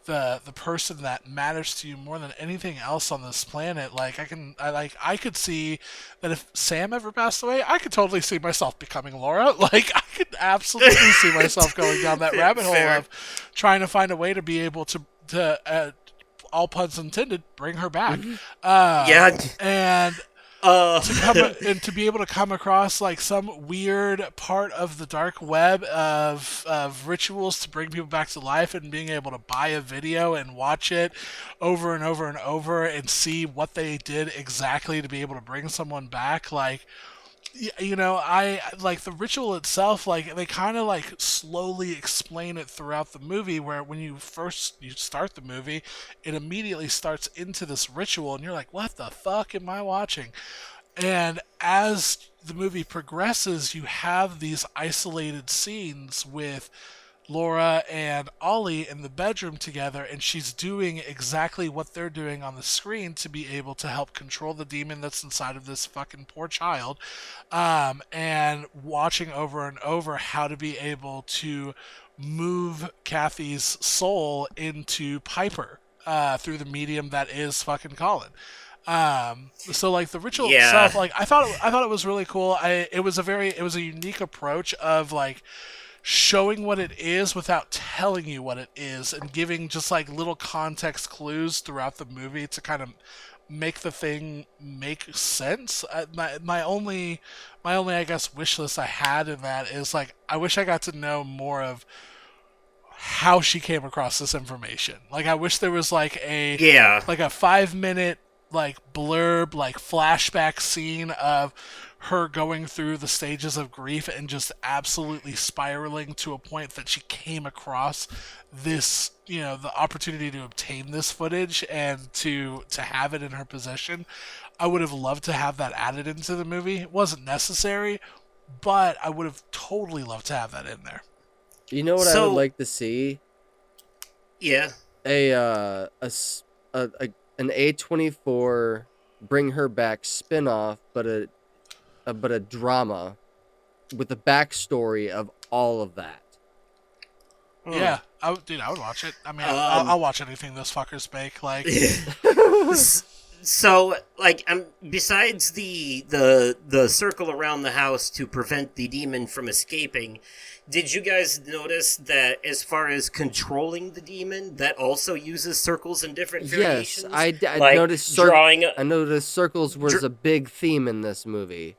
Speaker 4: the person that matters to you more than anything else on this planet. Like I could see that if Sam ever passed away, I could totally see myself becoming Laura. Like I could absolutely see myself going down that rabbit hole of trying to find a way to be able to all puns intended, bring her back. And to be able to come across like some weird part of the dark web of rituals to bring people back to life, and being able to buy a video and watch it over and over and over and see what they did exactly to be able to bring someone back, like, I like the ritual itself. Like they kind of like slowly explain it throughout the movie, where when you start the movie, it immediately starts into this ritual and you're like, what the fuck am I watching? And as the movie progresses, you have these isolated scenes with Laura and Ollie in the bedroom together, and she's doing exactly what they're doing on the screen to be able to help control the demon that's inside of this fucking poor child, and watching over and over how to be able to move Kathy's soul into Piper through the medium that is fucking Colin. So like the ritual itself, like I thought it was really cool. It was a unique approach of like showing what it is without telling you what it is, and giving just like little context clues throughout the movie to kind of make the thing make sense. My only I guess wish list I had in that is like, I wish I got to know more of how she came across this information. Like I wish there was like a 5-minute like blurb, like flashback scene of her going through the stages of grief and just absolutely spiraling to a point that she came across this, the opportunity to obtain this footage and to have it in her possession. I would have loved to have that added into the movie. It wasn't necessary, but I would have totally loved to have that in there.
Speaker 3: You know what I would like to see?
Speaker 2: Yeah.
Speaker 3: An A24 Bring Her Back spin-off, but a drama with the backstory of all of that.
Speaker 4: Yeah, I would watch it. I mean, I'll watch anything this fuckers make. Like,
Speaker 2: so like, besides the circle around the house to prevent the demon from escaping, did you guys notice that as far as controlling the demon, that also uses circles and different variations?
Speaker 3: Yes, I
Speaker 2: like
Speaker 3: noticed. I noticed circles was a big theme in this movie.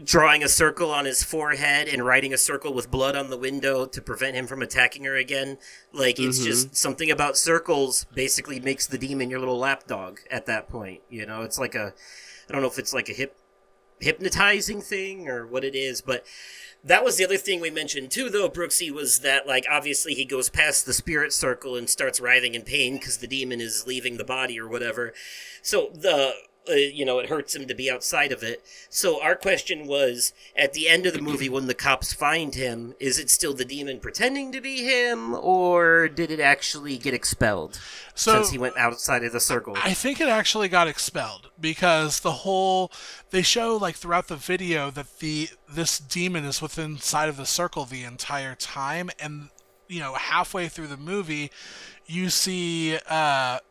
Speaker 2: drawing a circle on his forehead and writing a circle with blood on the window to prevent him from attacking her again. Like, it's just something about circles basically makes the demon your little lapdog at that point. You know, it's like I don't know if it's like a hypnotizing thing or what it is, but that was the other thing we mentioned too, though, Brooksy, was that, like, obviously he goes past the spirit circle and starts writhing in pain because the demon is leaving the body or whatever. So it hurts him to be outside of it. So our question was, at the end of the movie, when the cops find him, is it still the demon pretending to be him, or did it actually get expelled since he went outside of the circle?
Speaker 4: I think it actually got expelled because they show, like, throughout the video that this demon is within inside of the circle the entire time, and halfway through the movie, you see the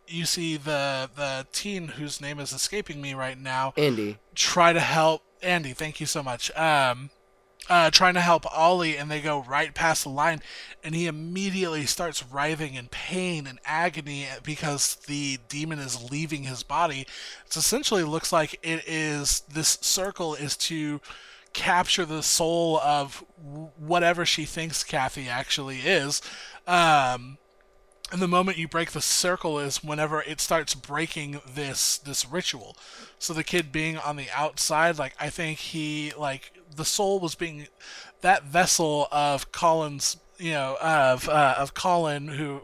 Speaker 4: teen whose name is escaping me right now,
Speaker 3: Andy,
Speaker 4: try to help Andy. Thank you so much. Trying to help Ollie, and they go right past the line, and he immediately starts writhing in pain and agony because the demon is leaving his body. It essentially looks like this circle is to capture the soul of whatever she thinks Kathy actually is. And the moment you break the circle is whenever it starts breaking this ritual. So the kid being on the outside, like, I think the soul was being that vessel of Colin's, of Colin, who,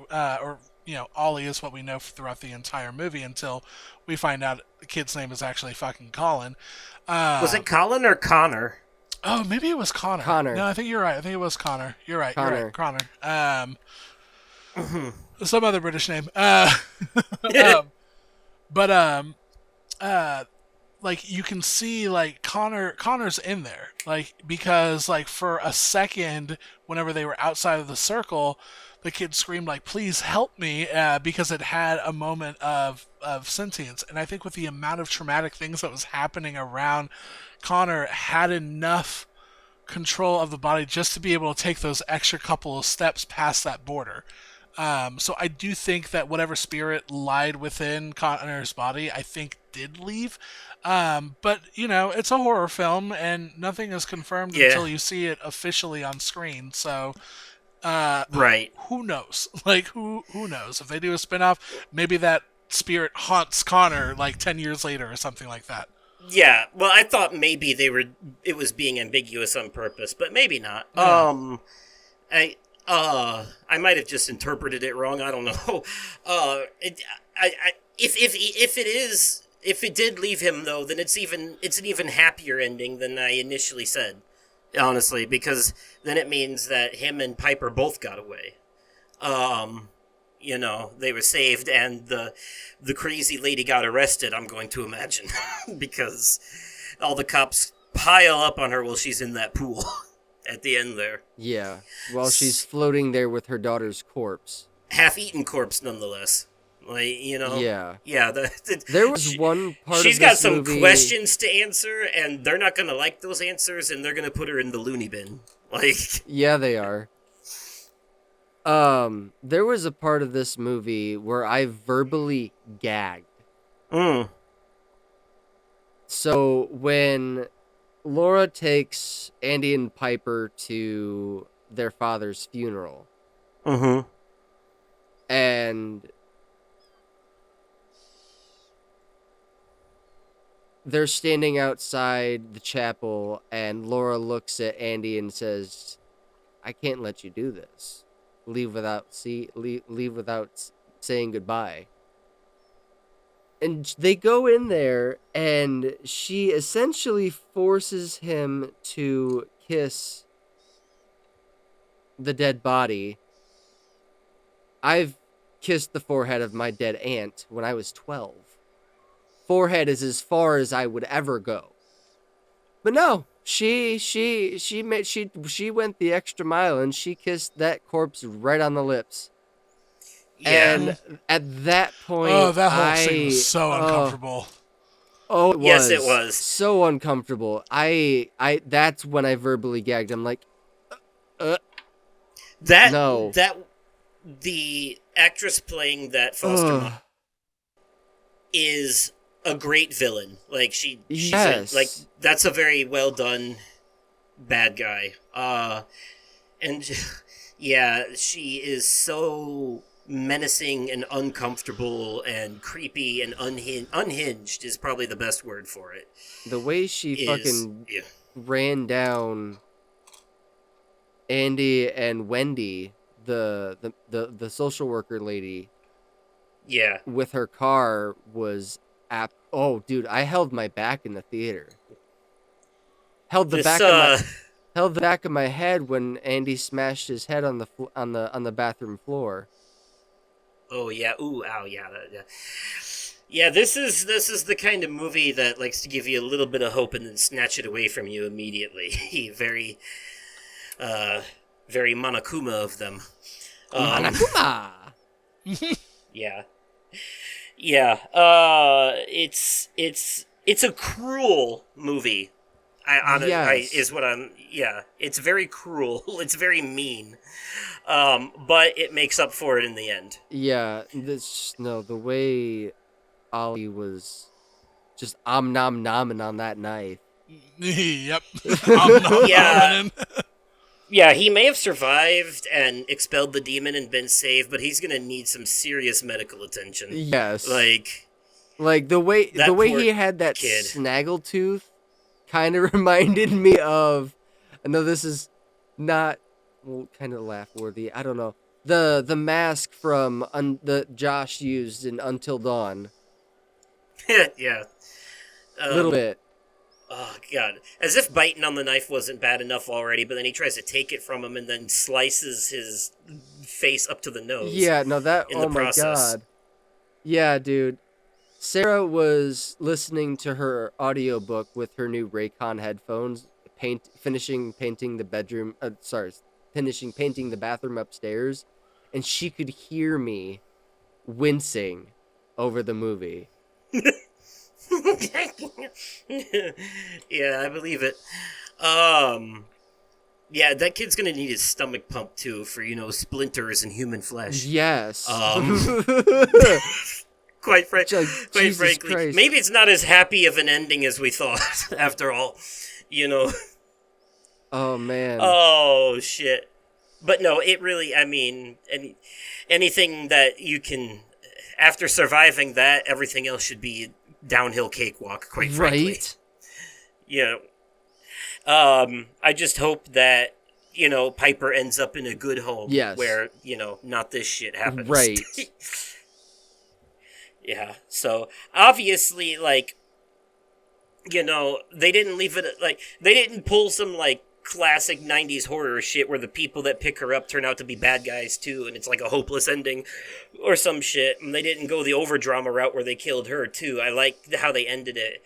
Speaker 4: Ollie is what we know throughout the entire movie until we find out the kid's name is actually fucking Colin.
Speaker 2: Was it Colin or Connor?
Speaker 4: Oh, maybe it was Connor.
Speaker 3: Connor.
Speaker 4: No, I think you're right. I think it was Connor. You're right.
Speaker 3: Connor.
Speaker 4: Connor. Some other British name. Like, you can see, like, Connor's in there, like, because, like, for a second, whenever they were outside of the circle, the kid screamed, like, please help me, because it had a moment of sentience. And I think with the amount of traumatic things that was happening around, Connor had enough control of the body just to be able to take those extra couple of steps past that border. So I do think that whatever spirit lied within Connor's body, I think did leave. But, it's a horror film, and nothing is confirmed until you see it officially on screen. So,
Speaker 2: right.
Speaker 4: Who knows? Like, who knows? If they do a spinoff, maybe that spirit haunts Connor, like, 10 years later or something like that.
Speaker 2: Yeah, well, I thought maybe it was being ambiguous on purpose, but maybe not.
Speaker 4: Yeah.
Speaker 2: I might have just interpreted it wrong. I don't know. If it did leave him, though, then it's an even happier ending than I initially said. Honestly, because then it means that him and Piper both got away. They were saved, and the crazy lady got arrested, I'm going to imagine, because all the cops pile up on her while she's in that pool at the end there.
Speaker 3: Yeah, while she's floating there with her daughter's corpse.
Speaker 2: Half-eaten corpse, nonetheless. Like,
Speaker 3: Yeah.
Speaker 2: Yeah,
Speaker 3: there was one part
Speaker 2: she's
Speaker 3: of
Speaker 2: got
Speaker 3: this
Speaker 2: some
Speaker 3: movie...
Speaker 2: questions to answer, and they're not going to like those answers, and they're going to put her in the loony bin. Like...
Speaker 3: Yeah, they are. There was a part of this movie where I verbally gagged. So when Laura takes Andy and Piper to their father's funeral, and they're standing outside the chapel, and Laura looks at Andy and says, I can't let you do this. Leave without saying goodbye. And they go in there, and she essentially forces him to kiss the dead body. I've kissed the forehead of my dead aunt when I was 12. Forehead is as far as I would ever go. But no, she went the extra mile, and she kissed that corpse right on the lips.
Speaker 2: Yeah.
Speaker 3: And at that point,
Speaker 4: that whole scene was so uncomfortable.
Speaker 3: Oh, it was.
Speaker 2: Yes, it was.
Speaker 3: So uncomfortable. That's when I verbally gagged. I'm like, no.
Speaker 2: The actress playing that foster mom is a great villain. Like she's
Speaker 3: Yes.
Speaker 2: like that's a very well done bad guy. And yeah, she is so menacing and uncomfortable and creepy and unhinged is probably the best word for it.
Speaker 3: The way she fucking
Speaker 2: Yeah.
Speaker 3: ran down Andy and Wendy, the social worker lady,
Speaker 2: Yeah.
Speaker 3: with her car was oh dude, I held my back in the theater. Held the back of my head when Andy smashed his head on the bathroom floor.
Speaker 2: Oh yeah. Ooh, ow, yeah. Yeah. Yeah, this is the kind of movie that likes to give you a little bit of hope and then snatch it away from you immediately. very very Monokuma of them.
Speaker 3: Monokuma.
Speaker 2: Yeah. Yeah. It's a cruel movie. It's very cruel. It's very mean. But it makes up for it in the end.
Speaker 3: Yeah, the way Ollie was just nom nomming on that knife.
Speaker 4: Yep.
Speaker 2: Yeah. Yeah, he may have survived and expelled the demon and been saved, but he's gonna need some serious medical attention.
Speaker 3: Yes.
Speaker 2: Like
Speaker 3: the way he had that snaggletooth kind of reminded me of. I know this is not kind of laugh worthy. I don't know. The mask from the Josh used in Until Dawn.
Speaker 2: yeah.
Speaker 3: A little bit.
Speaker 2: Oh, God. As if biting on the knife wasn't bad enough already, but then he tries to take it from him and then slices his face up to the nose.
Speaker 3: Yeah, no, that... Oh, my God. Yeah, dude. Sarah was listening to her audiobook with her new Raycon headphones, finishing painting the bathroom upstairs, and she could hear me wincing over the movie.
Speaker 2: Yeah, I believe it. Yeah, that kid's gonna need his stomach pumped too for, splinters and human flesh.
Speaker 3: Yes.
Speaker 2: Quite frankly,
Speaker 3: Christ.
Speaker 2: maybe it's not as happy of an ending as we thought, after all,
Speaker 3: Oh, man.
Speaker 2: Oh, shit. But no, it really, I mean, anything that you can, after surviving that, everything else should be downhill cakewalk, quite frankly.
Speaker 3: Right?
Speaker 2: I just hope that, Piper ends up in a good home.
Speaker 3: Yes.
Speaker 2: Where, not this shit happens.
Speaker 3: Right.
Speaker 2: Yeah, so, obviously, they didn't leave it, they didn't pull some, classic 90s horror shit where the people that pick her up turn out to be bad guys, too, and it's, a hopeless ending, or some shit, and they didn't go the overdrama route where they killed her, too. I like how they ended it.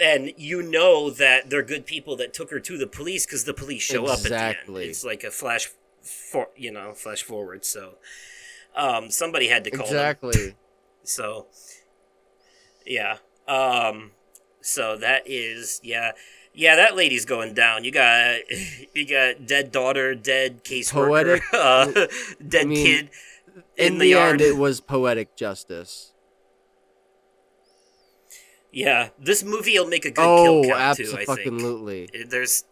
Speaker 2: And that they're good people that took her to the police because the police show up at the end. It's like a flash forward, so, somebody had to call them.
Speaker 3: Exactly.
Speaker 2: So, yeah. So that is, yeah, that lady's going down. You got dead daughter, dead caseworker, dead kid in the yard.
Speaker 3: End, it was poetic justice.
Speaker 2: Yeah, this movie will make a good kill count too. I think.
Speaker 3: Absolutely.
Speaker 2: There's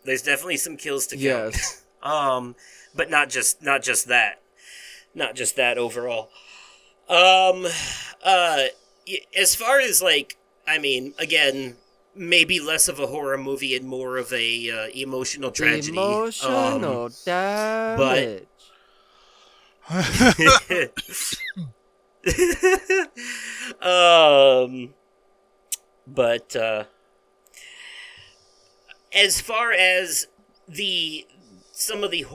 Speaker 2: definitely some kills to count.
Speaker 3: Yes.
Speaker 2: But not just that. Not just that overall. As far as again, maybe less of a horror movie and more of a emotional tragedy.
Speaker 3: Emotional damage.
Speaker 2: But as far as some of the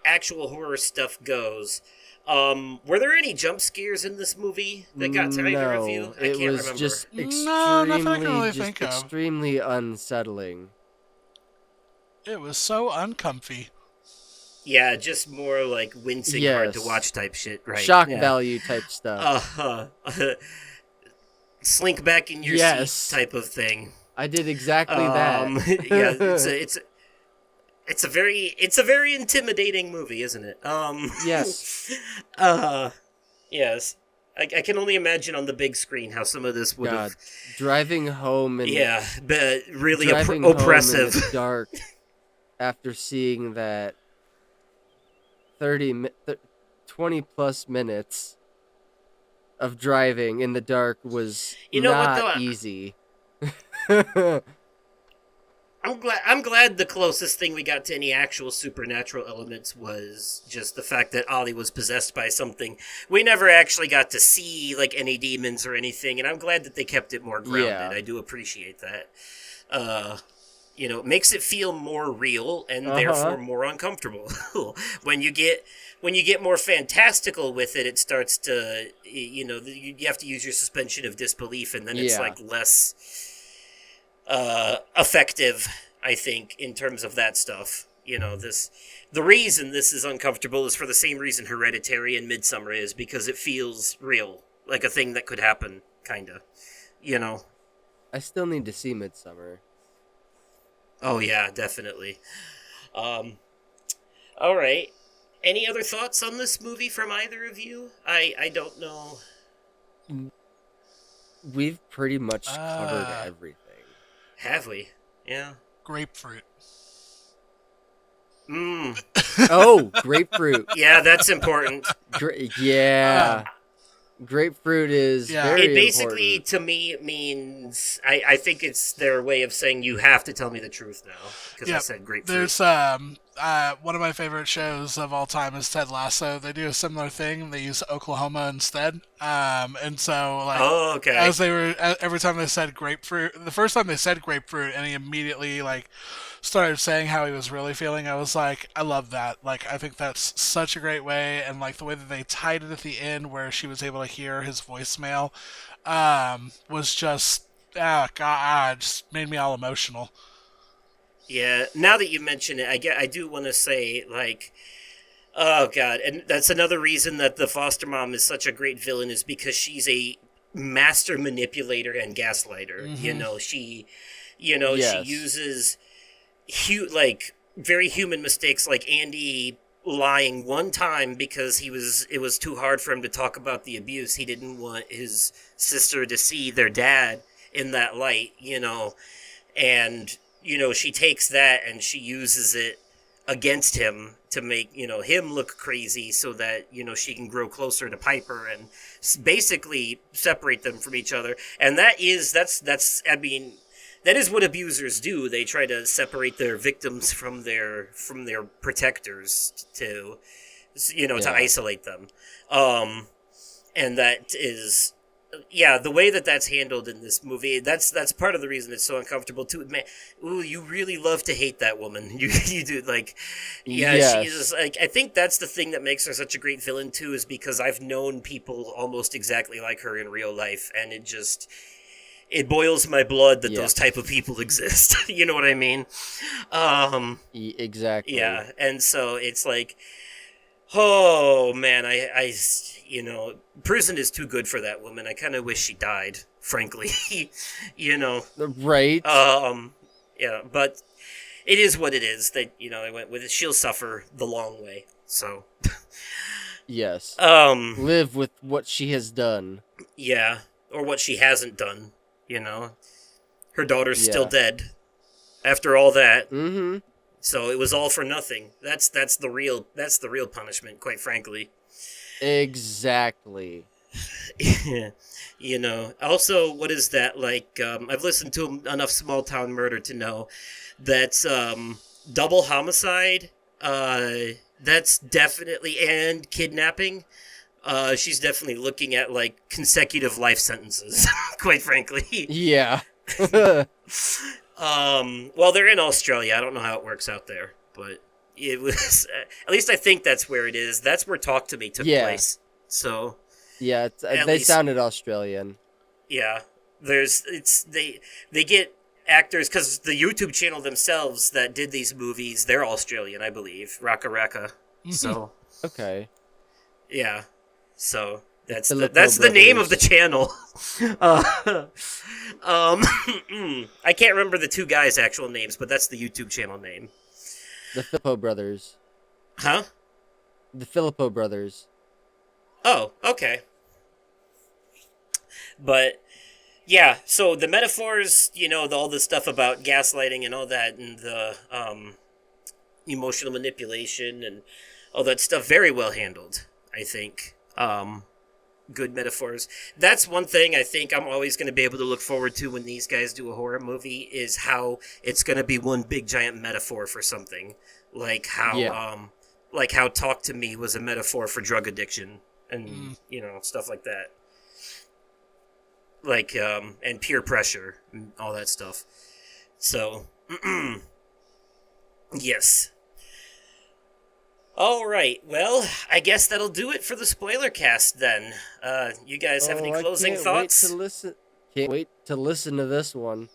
Speaker 2: actual horror stuff goes, were there any jump scares in this movie that got to either of you? I can't remember.
Speaker 3: It was just extremely unsettling.
Speaker 4: It was so uncomfy.
Speaker 2: Yeah, just more wincing, hard to watch type shit, right?
Speaker 3: Shock value type stuff.
Speaker 2: Slink back in your seat type of thing.
Speaker 3: I did exactly that.
Speaker 2: Yeah, it's a very intimidating movie, isn't it?
Speaker 3: Yes.
Speaker 2: Yes. I can only imagine on the big screen how some of this would
Speaker 3: God,
Speaker 2: have.
Speaker 3: driving home and
Speaker 2: Yeah, but really
Speaker 3: driving home
Speaker 2: oppressive.
Speaker 3: in the dark after seeing that 20 plus minutes of driving in the dark was
Speaker 2: You know what
Speaker 3: not
Speaker 2: though?
Speaker 3: easy.
Speaker 2: I'm glad the closest thing we got to any actual supernatural elements was just the fact that Ollie was possessed by something. We never actually got to see like any demons or anything, and I'm glad that they kept it more grounded.
Speaker 3: Yeah.
Speaker 2: I do appreciate that. It makes it feel more real and therefore more uncomfortable. when you get more fantastical with it, it starts to you have to use your suspension of disbelief, and then it's
Speaker 3: Yeah.
Speaker 2: like less effective, I think, in terms of that stuff. The reason this is uncomfortable is for the same reason Hereditary and Midsummer is, because it feels real, like a thing that could happen, kinda.
Speaker 3: I still need to see Midsummer.
Speaker 2: Oh yeah, definitely. All right. Any other thoughts on this movie from either of you? I don't know.
Speaker 3: We've pretty much covered everything.
Speaker 2: Have we? Yeah.
Speaker 4: Grapefruit.
Speaker 3: Oh, grapefruit.
Speaker 2: Yeah, that's important.
Speaker 3: Yeah. Grapefruit is very
Speaker 2: It basically,
Speaker 3: important.
Speaker 2: to me, means I think it's their way of saying you have to tell me the truth now, because I said grapefruit.
Speaker 4: There's one of my favorite shows of all time is Ted Lasso. They do a similar thing. They use Oklahoma instead. And so like
Speaker 2: okay.
Speaker 4: as they were every time they said grapefruit, the first time they said grapefruit, and he immediately like started saying how he was really feeling, I was like, I love that. Like, I think that's such a great way, and like the way that they tied it at the end where she was able to hear his voicemail was just just made me all emotional.
Speaker 2: Yeah, now that you mention it, I do want to say, like, oh god, and that's another reason that the foster mom is such a great villain, is because she's a master manipulator and gaslighter.
Speaker 4: Mm-hmm.
Speaker 2: She
Speaker 3: Yes.
Speaker 2: uses very human mistakes, like Andy lying one time because it was too hard for him to talk about the abuse. He didn't want his sister to see their dad in that light, and she takes that and she uses it against him to make him look crazy, so that she can grow closer to Piper and basically separate them from each other. And that is what abusers do. They try to separate their victims from their protectors to to isolate them. And that is the way that that's handled in this movie. That's part of the reason it's so uncomfortable too. Man, you really love to hate that woman. You do, like,
Speaker 3: Yes.
Speaker 2: she's like, I think that's the thing that makes her such a great villain too, is because I've known people almost exactly like her in real life, and it boils my blood that those type of people exist. You know what I mean?
Speaker 3: Exactly.
Speaker 2: Yeah, and so it's like, oh man, I prison is too good for that woman. I kind of wish she died, frankly.
Speaker 3: Right.
Speaker 2: Yeah, but it is what it is. That I went with it. She'll suffer the long way. So.
Speaker 3: Yes.
Speaker 2: Live
Speaker 3: with what she has done.
Speaker 2: Yeah, or what she hasn't done. Her daughter's still dead after all that.
Speaker 3: Mm-hmm.
Speaker 2: So it was all for nothing. That's the real punishment, quite frankly.
Speaker 3: Exactly.
Speaker 2: Also, what is that like? I've listened to enough Small Town Murder to know that's double homicide. That's definitely, and kidnapping. She's definitely looking at like consecutive life sentences, quite frankly.
Speaker 3: Yeah.
Speaker 2: Well, they're in Australia. I don't know how it works out there, but it was at least I think that's where it is. That's where Talk to Me took place. So
Speaker 3: yeah, they sounded Australian.
Speaker 2: Yeah, they get actors, because the YouTube channel themselves that did these movies, they're Australian, I believe. Raka Raka. So
Speaker 3: okay.
Speaker 2: Yeah. So that's
Speaker 3: Filippo
Speaker 2: the name of
Speaker 3: Brothers.
Speaker 2: the channel. I can't remember the two guys' actual names, but that's the YouTube channel name.
Speaker 3: The Filippo brothers.
Speaker 2: Huh?
Speaker 3: The Filippo brothers.
Speaker 2: Oh, okay. But yeah, so the metaphors, all the stuff about gaslighting and all that, and the emotional manipulation and all that stuff, very well handled, I think. Good metaphors. That's one thing I think I'm always going to be able to look forward to when these guys do a horror movie, is how it's going to be one big giant metaphor for something. Like how Talk to Me was a metaphor for drug addiction and, stuff like that. Like, and peer pressure and all that stuff. So, yes. All right. Well, I guess that'll do it for the Spoilercast then. You guys have any closing thoughts?
Speaker 3: Can't wait to listen to this one.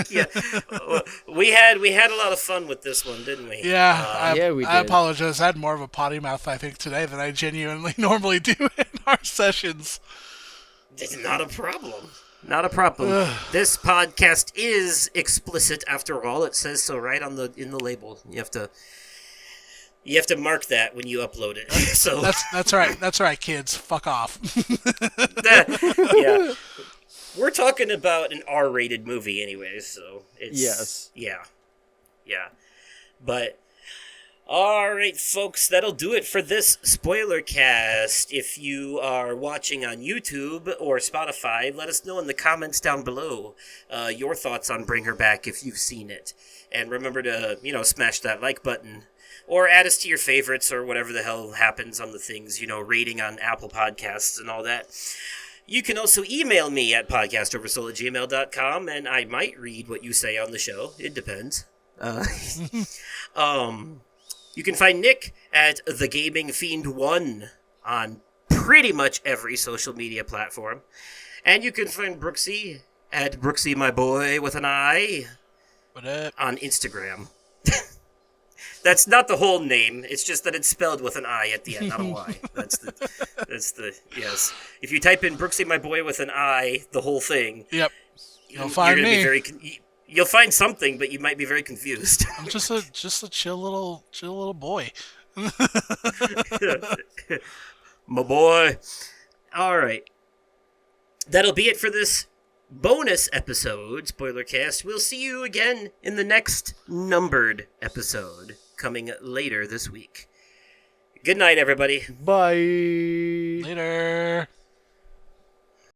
Speaker 2: Yeah, we had a lot of fun with this one, didn't we?
Speaker 4: Yeah,
Speaker 3: we did.
Speaker 4: I apologize. I had more of a potty mouth, I think, today than I genuinely normally do in our sessions.
Speaker 2: It's not a problem. Not a problem. This podcast is explicit, after all. It says so right in the label. You have to mark that when you upload it. So
Speaker 4: that's right. That's right, kids. Fuck off.
Speaker 2: Yeah. We're talking about an R-rated movie anyways, so it's...
Speaker 3: Yes.
Speaker 2: Yeah. But, alright folks, that'll do it for this Spoilercast. If you are watching on YouTube or Spotify, let us know in the comments down below your thoughts on Bring Her Back if you've seen it. And remember to, smash that like button. Or add us to your favorites or whatever the hell happens on the things, rating on Apple Podcasts and all that. You can also email me at podcastoversoul@gmail.com, and I might read what you say on the show. It depends. You can find Nick at TheGamingFiend1 on pretty much every social media platform. And you can find Brooksy at Brooksy My Boy with an I on Instagram. That's not the whole name. It's just that it's spelled with an I at the end, not a Y. That's the yes. If you type in Brooksy My Boy with an I, the whole thing.
Speaker 4: Yep. You'll find me.
Speaker 2: You'll find something, but you might be very confused.
Speaker 4: I'm just a chill little boy.
Speaker 2: My boy. All right. That'll be it for this bonus episode, Spoilercast. We'll see you again in the next numbered episode coming later this week. Good night, everybody.
Speaker 3: Bye.
Speaker 4: Later.